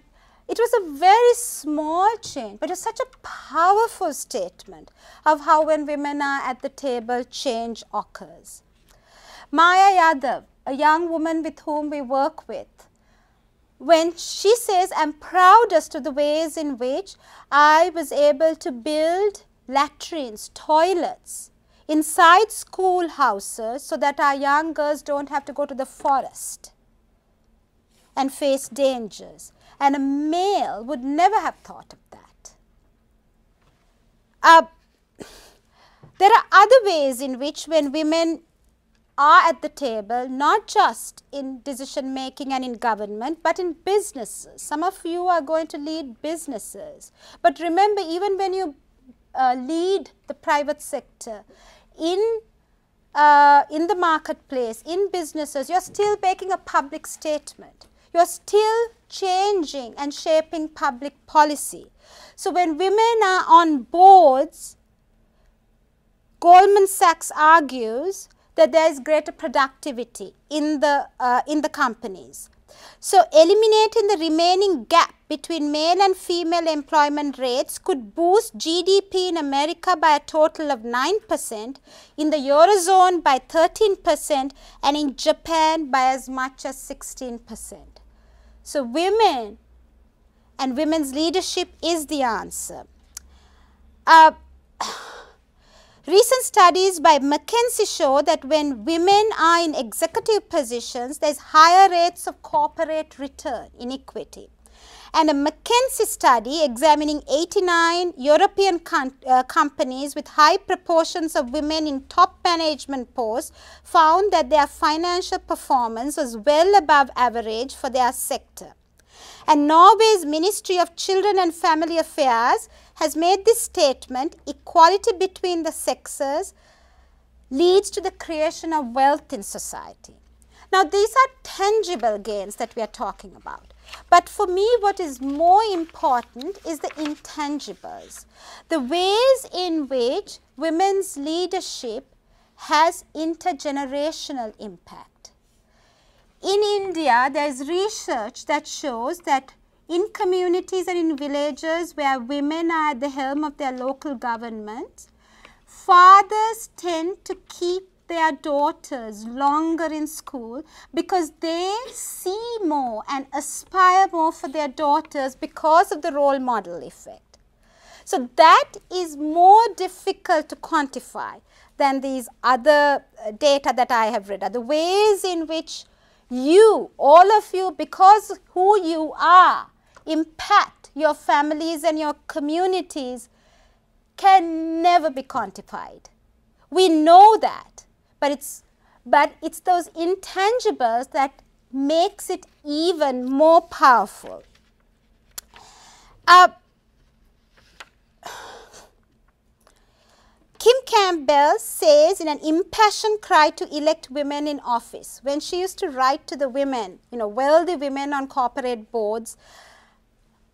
it was a very small change, but it's such a powerful statement of how when women are at the table, change occurs. Maya Yadav, a young woman with whom we work with, when she says, I'm proudest of the ways in which I was able to build latrines, toilets inside schoolhouses so that our young girls don't have to go to the forest and face dangers. And a male would never have thought of that. There are other ways in which when women are at the table, not just in decision making and in government, but in businesses. Some of you are going to lead businesses. But remember, even when you lead the private sector, in the marketplace, in businesses, you're still making a public statement. You're still changing and shaping public policy. So when women are on boards, Goldman Sachs argues that there is greater productivity in the companies. So eliminating the remaining gap between male and female employment rates could boost GDP in America by a total of 9%, in the Eurozone by 13%, and in Japan by as much as 16%. So women and women's leadership is the answer. Recent studies by McKinsey show that when women are in executive positions, there is higher rates of corporate return inequity. And a McKinsey study examining 89 European companies with high proportions of women in top management posts found that their financial performance was well above average for their sector. And Norway's Ministry of Children and Family Affairs has made this statement: equality between the sexes leads to the creation of wealth in society. Now, these are tangible gains that we are talking about. But for me, what is more important is the intangibles, the ways in which women's leadership has intergenerational impact. In India, there is research that shows that in communities and in villages where women are at the helm of their local governments, fathers tend to keep their daughters longer in school because they see more and aspire more for their daughters because of the role model effect. So that is more difficult to quantify than these other data that I have read, are the ways in which you, all of you, because who you are, impact your families and your communities can never be quantified. We know that, but it's those intangibles that makes it even more powerful. Kim Campbell says in an impassioned cry to elect women in office, when she used to write to the women, wealthy women on corporate boards,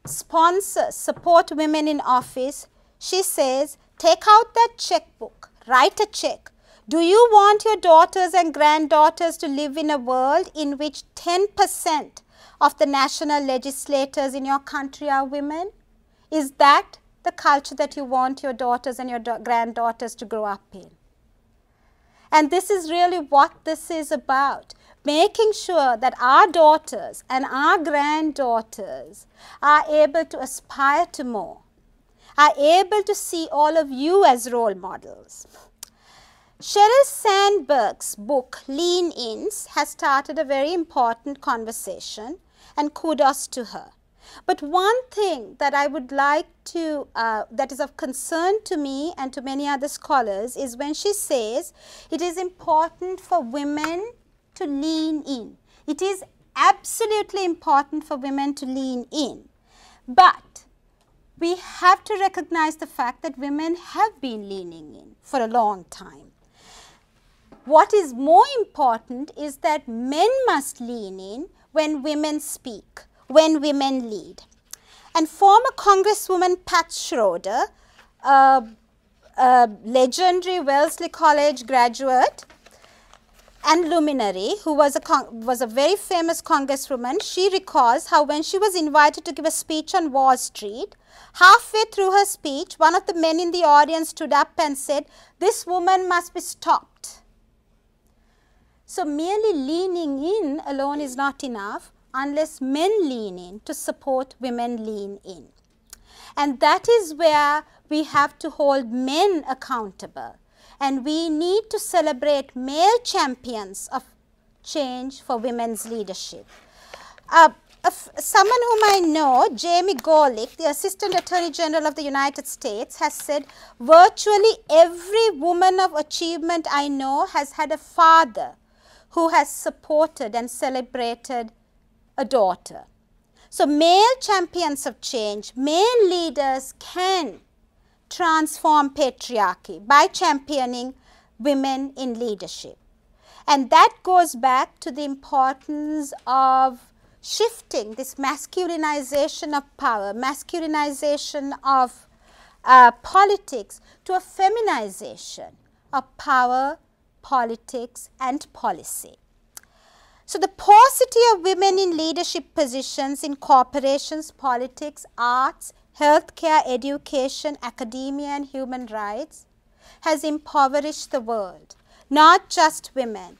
sponsor, support women in office, she says, take out that checkbook, write a check. Do you want your daughters and granddaughters to live in a world in which 10% of the national legislators in your country are women? Is that the culture that you want your daughters and your granddaughters to grow up in? And this is really what this is about, making sure that our daughters and our granddaughters are able to aspire to more, are able to see all of you as role models. Sheryl Sandberg's book, Lean Ins, has started a very important conversation, and kudos to her. But one thing that I would like to, that is of concern to me and to many other scholars, is when she says it is important for women to lean in. It is absolutely important for women to lean in. But we have to recognize the fact that women have been leaning in for a long time. What is more important is that men must lean in when women speak, when women lead. And former Congresswoman Pat Schroeder, a legendary Wellesley College graduate and luminary who was a very famous congresswoman, she recalls how when she was invited to give a speech on Wall Street, halfway through her speech, one of the men in the audience stood up and said, "This woman must be stopped." So merely leaning in alone is not enough unless men lean in to support women lean in. And that is where we have to hold men accountable. And we need to celebrate male champions of change for women's leadership. Someone whom I know, Jamie Gorelick, the Assistant Attorney General of the United States, has said, virtually every woman of achievement I know has had a father who has supported and celebrated a daughter. So male champions of change, male leaders can transform patriarchy by championing women in leadership. And that goes back to the importance of shifting this masculinization of power, masculinization of politics to a feminization of power, politics and policy. So the paucity of women in leadership positions in corporations, politics, arts, healthcare, education, academia and human rights has impoverished the world, not just women.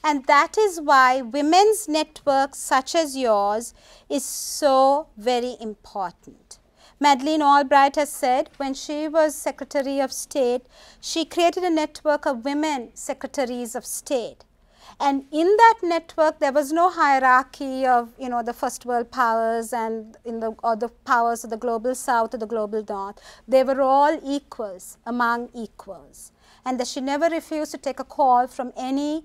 And that is why women's networks such as yours is so very important. Madeleine Albright has said when she was Secretary of State, she created a network of women Secretaries of State. And in that network, there was no hierarchy of, the first world powers and or the powers of the global south or the global north. They were all equals among equals. And that she never refused to take a call from any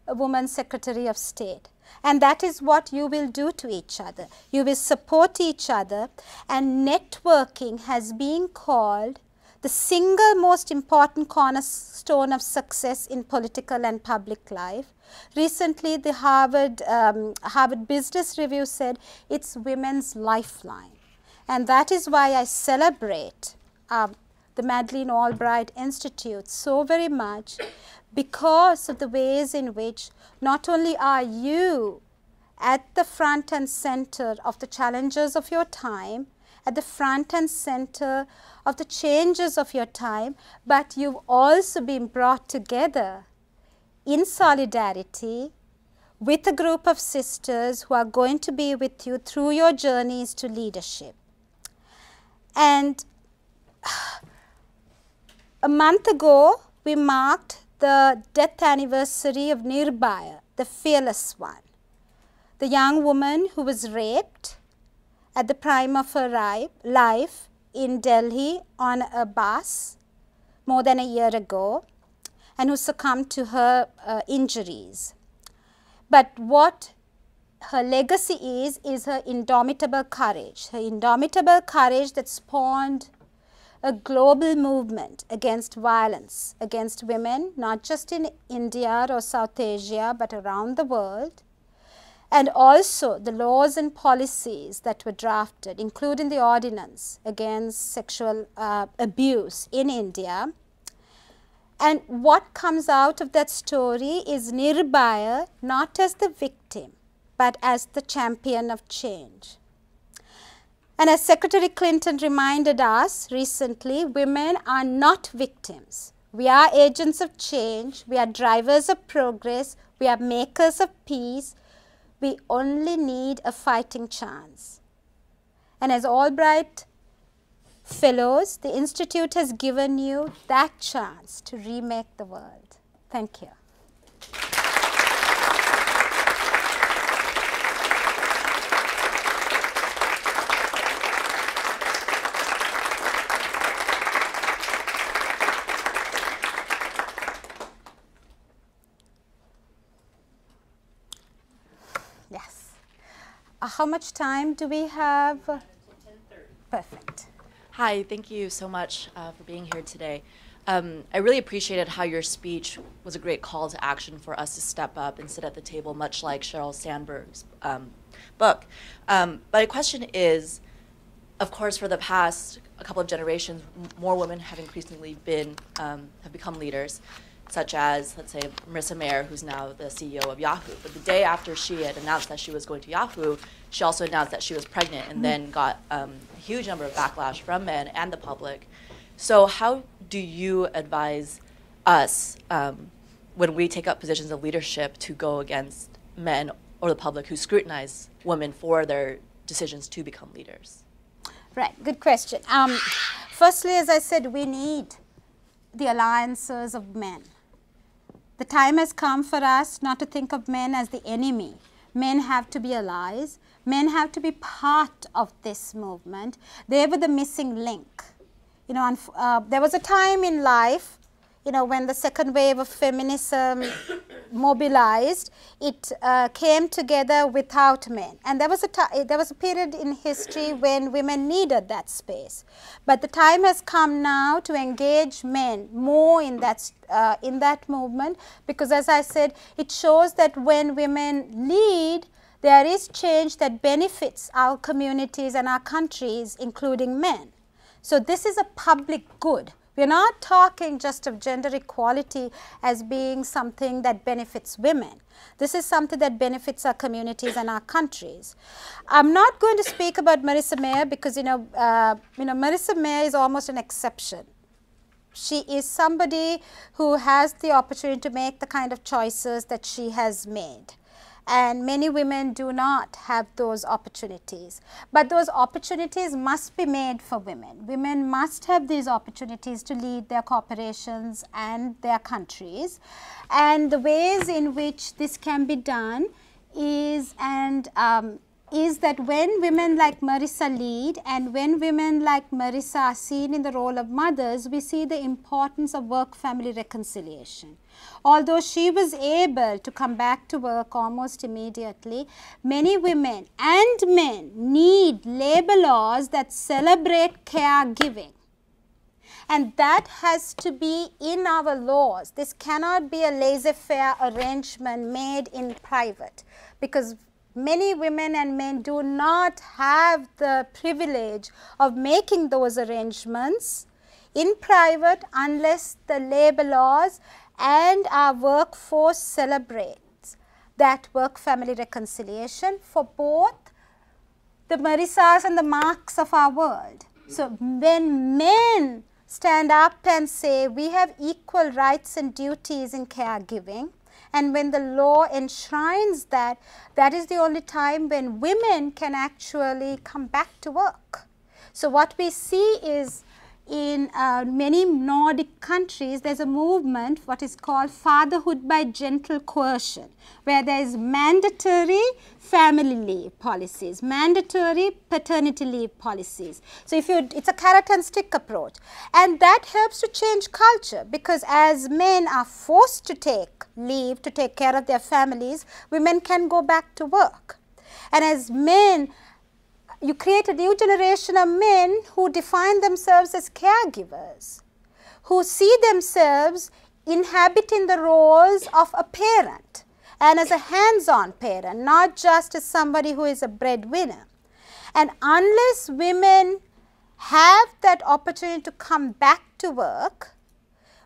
woman Secretary of State. And that is what you will do to each other. You will support each other, and networking has been called the single most important cornerstone of success in political and public life. Recently, the Harvard Business Review said it's women's lifeline. And that is why I celebrate the Madeleine Albright Institute so very much, because of the ways in which not only are you at the front and center of the challenges of your time, at the front and center of the changes of your time, but you've also been brought together in solidarity with a group of sisters who are going to be with you through your journeys to leadership. And a month ago, we marked the death anniversary of Nirbhaya, the fearless one, the young woman who was raped at the prime of her life in Delhi on a bus more than a year ago, and who succumbed to her injuries. But what her legacy is her indomitable courage that spawned a global movement against violence against women, not just in India or South Asia, but around the world. And also the laws and policies that were drafted, including the ordinance against sexual abuse in India. And what comes out of that story is Nirbhaya not as the victim, but as the champion of change. And as Secretary Clinton reminded us recently, women are not victims. We are agents of change, we are drivers of progress, we are makers of peace. We only need a fighting chance. And as Albright Fellows, the Institute has given you that chance to remake the world. Thank you. Yes. How much time do we have? 10:30. Perfect. Hi, thank you so much for being here today. I really appreciated how your speech was a great call to action for us to step up and sit at the table, much like Sheryl Sandberg's book. But the question is, of course, for the past a couple of generations, more women have increasingly have become leaders, such as, let's say, Marissa Mayer, who's now the CEO of Yahoo. But the day after she had announced that she was going to Yahoo, she also announced that she was pregnant, and then got a huge number of backlash from men and the public. So how do you advise us when we take up positions of leadership to go against men or the public who scrutinize women for their decisions to become leaders? Right, good question. Firstly, as I said, we need the alliances of men. The time has come for us not to think of men as the enemy. Men have to be allies. Men have to be part of this movement. They were the missing link. You know, there was a time in life, you know, when the second wave of feminism mobilized, it came together without men. And there was a period in history when women needed that space. But the time has come now to engage men more in that movement, because, as I said, it shows that when women lead, there is change that benefits our communities and our countries, including men. So this is a public good. We're not talking just of gender equality as being something that benefits women. This is something that benefits our communities and our countries. I'm not going to speak about Marissa Mayer because, Marissa Mayer is almost an exception. She is somebody who has the opportunity to make the kind of choices that she has made. And many women do not have those opportunities. But those opportunities must be made for women. Women must have these opportunities to lead their corporations and their countries. And the ways in which this can be done is, and is that when women like Marissa lead and when women like Marissa are seen in the role of mothers, we see the importance of work-family reconciliation. Although she was able to come back to work almost immediately, many women and men need labor laws that celebrate caregiving. And that has to be in our laws. This cannot be a laissez-faire arrangement made in private, because many women and men do not have the privilege of making those arrangements in private unless the labor laws and our workforce celebrates that work-family reconciliation for both the Marissas and the Marks of our world. So when men stand up and say we have equal rights and duties in caregiving, and when the law enshrines that, that is the only time when women can actually come back to work. So what we see is in many Nordic countries, there's a movement, what is called fatherhood by gentle coercion, where there is mandatory family leave policies, mandatory paternity leave policies. So if you, it's a carrot and stick approach, and that helps to change culture, because as men are forced to take leave to take care of their families, women can go back to work. And as men, you create a new generation of men who define themselves as caregivers, who see themselves inhabiting the roles of a parent and as a hands-on parent, not just as somebody who is a breadwinner. And unless women have that opportunity to come back to work,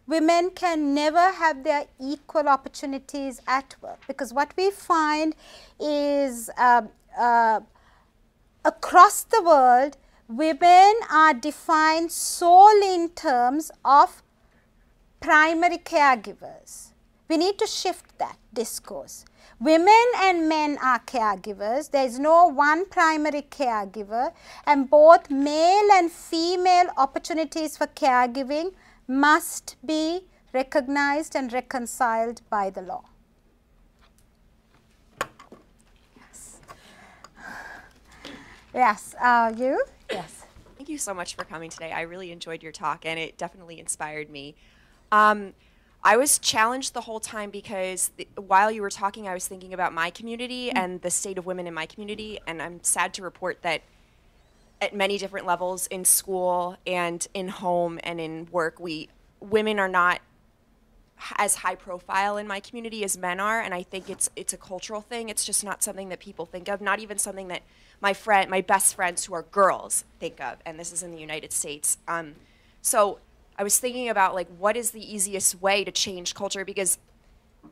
women can never have their equal opportunities at work, because what we find is across the world, women are defined solely in terms of primary caregivers. We need to shift that discourse. Women and men are caregivers. There is no one primary caregiver, and both male and female opportunities for caregiving must be recognized and reconciled by the law. Yes, you? Yes. Thank you so much for coming today. I really enjoyed your talk, and it definitely inspired me. I was challenged the whole time because while you were talking, I was thinking about my community and the state of women in my community, and I'm sad to report that at many different levels in school and in home and in work, women are not as high profile in my community as men are, and I think it's a cultural thing. It's just not something that people think of, not even something that my best friends who are girls think of, and this is in the United States. So I was thinking about, like, what is the easiest way to change culture, because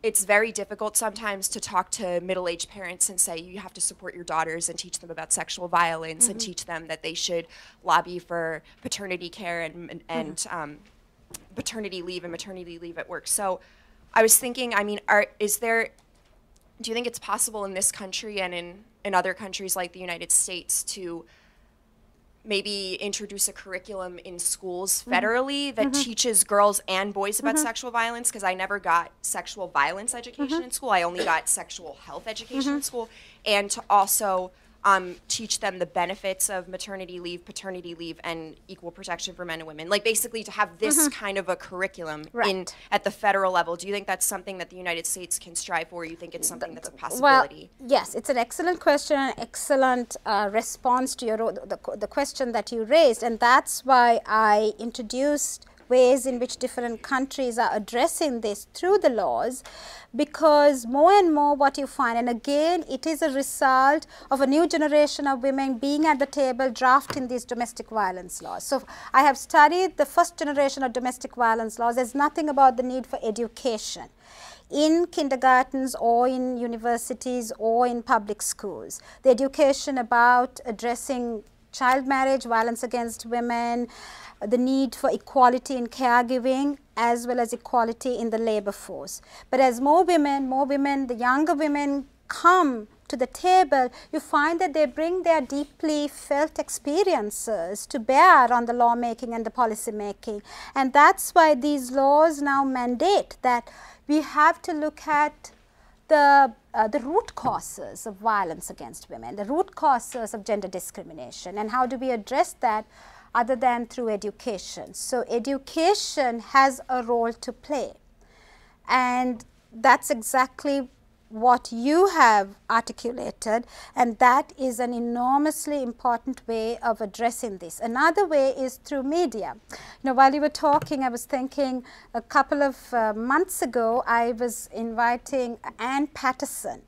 it's very difficult sometimes to talk to middle-aged parents and say you have to support your daughters and teach them about sexual violence and teach them that they should lobby for paternity care and paternity leave and maternity leave at work. So I was thinking, I mean, do you think it's possible in this country and in other countries like the United States to maybe introduce a curriculum in schools federally that teaches girls and boys about sexual violence? Because I never got sexual violence education in school. I only got sexual health education in school. And to also teach them the benefits of maternity leave, paternity leave, and equal protection for men and women. Like, basically to have this kind of a curriculum at the federal level. Do you think that's something that the United States can strive for, or you think it's something that's a possibility? Well, yes, it's an excellent question, an excellent response to the question that you raised, and that's why I introduced ways in which different countries are addressing this through the laws, because more and more what you find, and again it is a result of a new generation of women being at the table drafting these domestic violence laws. So I have studied the first generation of domestic violence laws. There's nothing about the need for education in kindergartens or in universities or in public schools. The education about addressing child marriage, violence against women, the need for equality in caregiving, as well as equality in the labor force. But as more women, the younger women come to the table, you find that they bring their deeply felt experiences to bear on the lawmaking and the policy making. And that's why these laws now mandate that we have to look at the the root causes of violence against women, the root causes of gender discrimination, and how do we address that other than through education. So education has a role to play, and that's exactly what you have articulated, and that is an enormously important way of addressing this. Another way is through media. You know, while you were talking, I was thinking a couple of months ago, I was inviting Ann Patterson,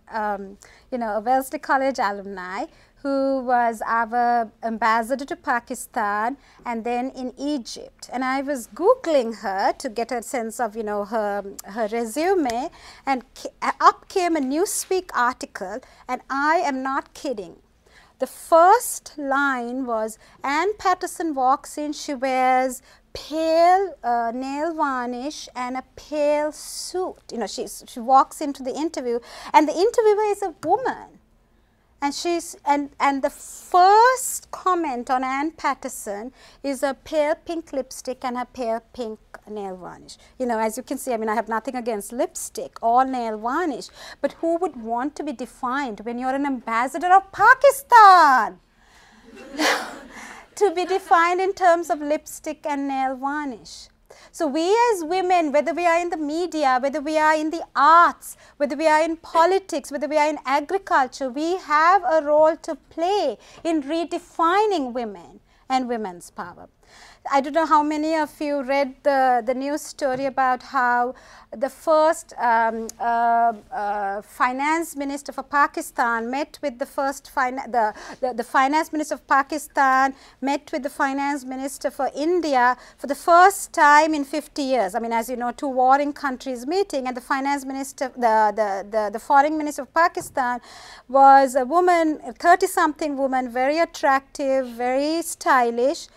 you know, a Wellesley College alumni, who was our ambassador to Pakistan and then in Egypt. And I was Googling her to get a sense of, you know, her resume, and up came a Newsweek article, and I am not kidding. The first line was, Ann Patterson walks in, she wears pale nail varnish and a pale suit. You know, she walks into the interview, and the interviewer is a woman. And she's and the first comment on Ann Patterson is a pale pink lipstick and a pale pink nail varnish. You know, as you can see, I mean, I have nothing against lipstick or nail varnish, but who would want to be defined when you're an ambassador of Pakistan? To be defined in terms of lipstick and nail varnish. So we as women, whether we are in the media, whether we are in the arts, whether we are in politics, whether we are in agriculture, we have a role to play in redefining women and women's power. I don't know how many of you read the news story about how the first finance minister for Pakistan met with the first the finance minister of Pakistan met with the finance minister for India for the first time in 50 years. I mean, as you know, two warring countries meeting, and the finance minister, the foreign minister of Pakistan was a woman, a 30-something woman, very attractive, very stylish.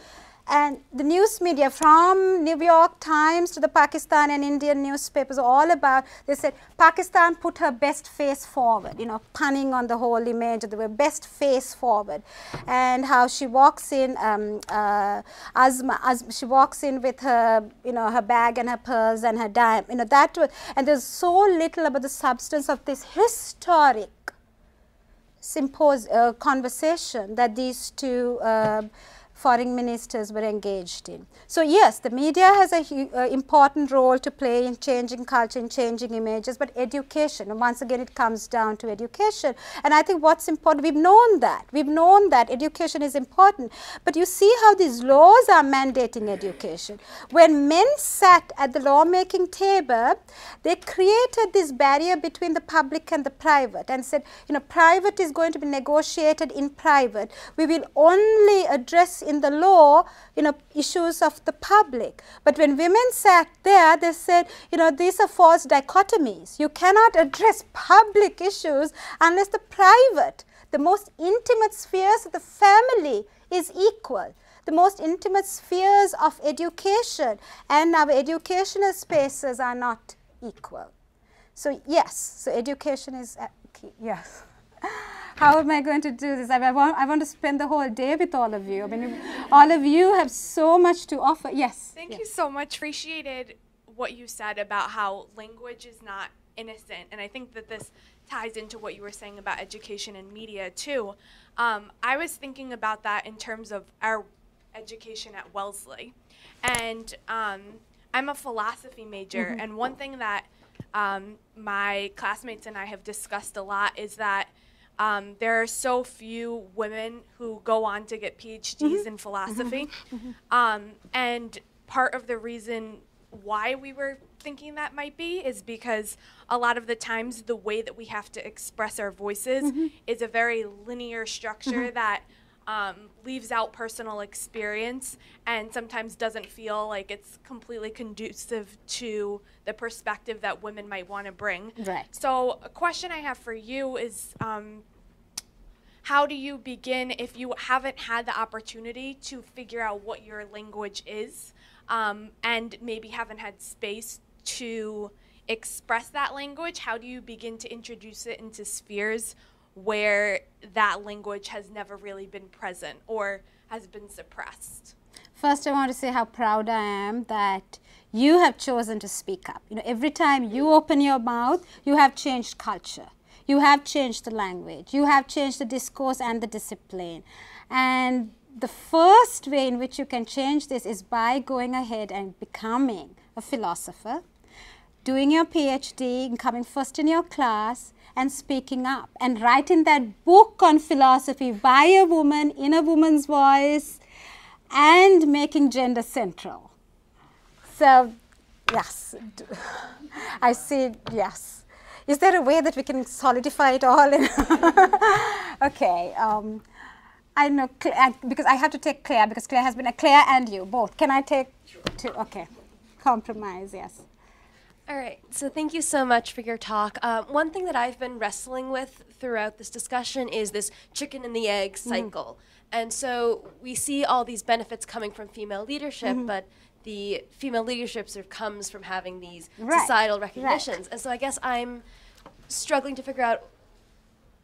And the news media, from New York Times to the Pakistan and Indian newspapers, all about, they said Pakistan put her best face forward, you know, punning on the whole image of the best face forward. And how she walks in, she walks in with her, you know, her bag and her purse and her dime, you know, that was, and there's so little about the substance of this historic conversation that these two foreign ministers were engaged in. So yes, the media has an important role to play in changing culture and changing images, but education, and once again it comes down to education. And I think what's important, we've known that education is important, but you see how these laws are mandating education. When men sat at the lawmaking table, they created this barrier between the public and the private and said, you know, private is going to be negotiated in private. We will only address in the law, you know, issues of the public. But when women sat there, they said, you know, these are false dichotomies. You cannot address public issues unless the private, the most intimate spheres of the family is equal. The most intimate spheres of education and our educational spaces are not equal. So yes, so education is key. Yes. How am I going to do this? I want to spend the whole day with all of you. I mean, all of you have so much to offer. Yes. Thank you so much. Appreciated what you said about how language is not innocent. And I think that this ties into what you were saying about education and media too. I was thinking about that in terms of our education at Wellesley. And I'm a philosophy major. And one thing that my classmates and I have discussed a lot is that there are so few women who go on to get PhDs in philosophy. And part of the reason why we were thinking that might be is because a lot of the times the way that we have to express our voices is a very linear structure that leaves out personal experience and sometimes doesn't feel like it's completely conducive to the perspective that women might want to bring. Right. So a question I have for you is, how do you begin if you haven't had the opportunity to figure out what your language is, and maybe haven't had space to express that language? How do you begin to introduce it into spheres where that language has never really been present or has been suppressed? First, I want to say how proud I am that you have chosen to speak up. You know, every time you open your mouth, you have changed culture. You have changed the language. You have changed the discourse and the discipline. And the first way in which you can change this is by going ahead and becoming a philosopher, doing your PhD, coming first in your class, and speaking up, and writing that book on philosophy by a woman, in a woman's voice, and making gender central. So, yes, I see, yes. Is there a way that we can solidify it all? Okay. I know, because I have to take Claire, because Claire has been, Claire and you, both. Can I take two? Okay. Compromise, yes. All right, so thank you so much for your talk. One thing that I've been wrestling with throughout this discussion is this chicken and the egg cycle. And so we see all these benefits coming from female leadership, but the female leadership sort of comes from having these societal recognitions. And so I guess I'm struggling to figure out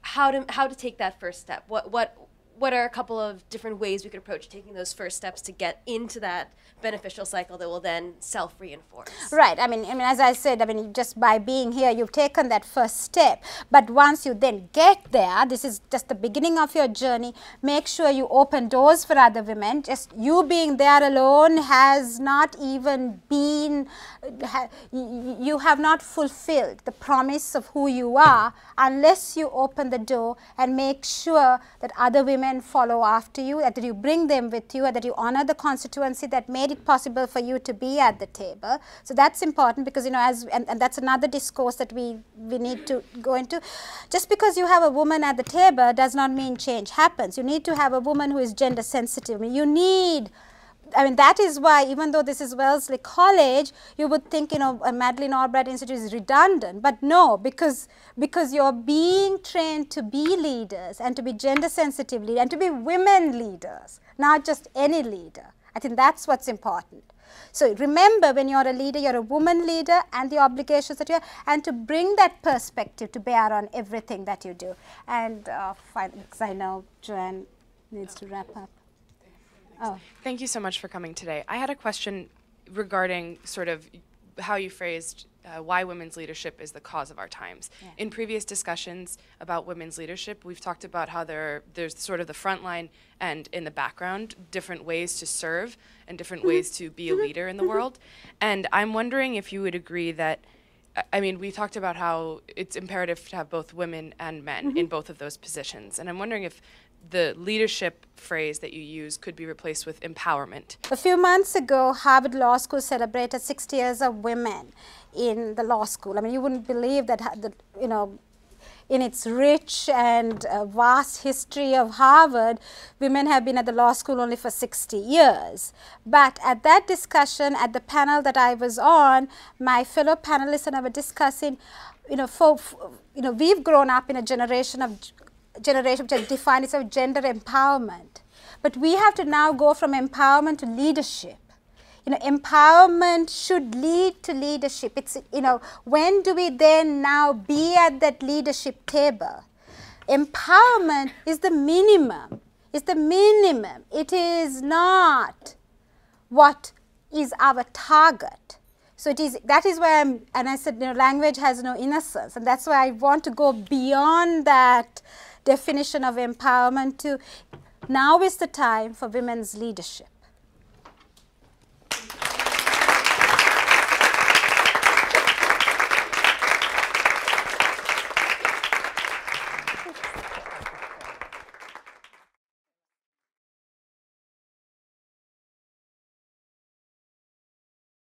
how to take that first step. What are a couple of different ways we could approach taking those first steps to get into that beneficial cycle that will then self-reinforce? Right. I mean, as I said, just by being here, you've taken that first step. But once you then get there, this is just the beginning of your journey, make sure you open doors for other women. Just you being there alone has not even been, you have not fulfilled the promise of who you are unless you open the door and make sure that other women follow after you, that you bring them with you, and that you honor the constituency that made it possible for you to be at the table. So that's important, because, you know, and that's another discourse that we need to go into. Just because you have a woman at the table does not mean change happens. You need to have a woman who is gender sensitive. You need, that is why, even though this is Wellesley College, you would think, you know, a Madeleine Albright Institute is redundant. But no, because you're being trained to be leaders and to be gender sensitive leaders and to be women leaders, not just any leader. I think that's what's important. So remember, when you're a leader, you're a woman leader, and the obligations that you have, and to bring that perspective to bear on everything that you do. And because I know Joanne needs to wrap up. Oh. Thank you so much for coming today. I had a question regarding sort of how you phrased why women's leadership is the cause of our times. Yeah. In previous discussions about women's leadership, we've talked about how there's sort of the front line and in the background, different ways to serve and different ways to be a leader in the world. And I'm wondering if you would agree that, we talked about how it's imperative to have both women and men in both of those positions. And I'm wondering if the leadership phrase that you use could be replaced with empowerment. A few months ago, Harvard Law School celebrated 60 years of women in the law school. You wouldn't believe that, in its rich and vast history of Harvard, women have been at the law school only for 60 years. But at that discussion, at the panel that I was on, my fellow panelists and I were discussing, we've grown up in a generation which has defined itself gender empowerment. But we have to now go from empowerment to leadership. Empowerment should lead to leadership. It's, when do we then now be at that leadership table? Empowerment is the minimum. It's the minimum. It is not what is our target. So that is why and I said, language has no innocence. And that's why I want to go beyond that definition of empowerment to now is the time for women's leadership.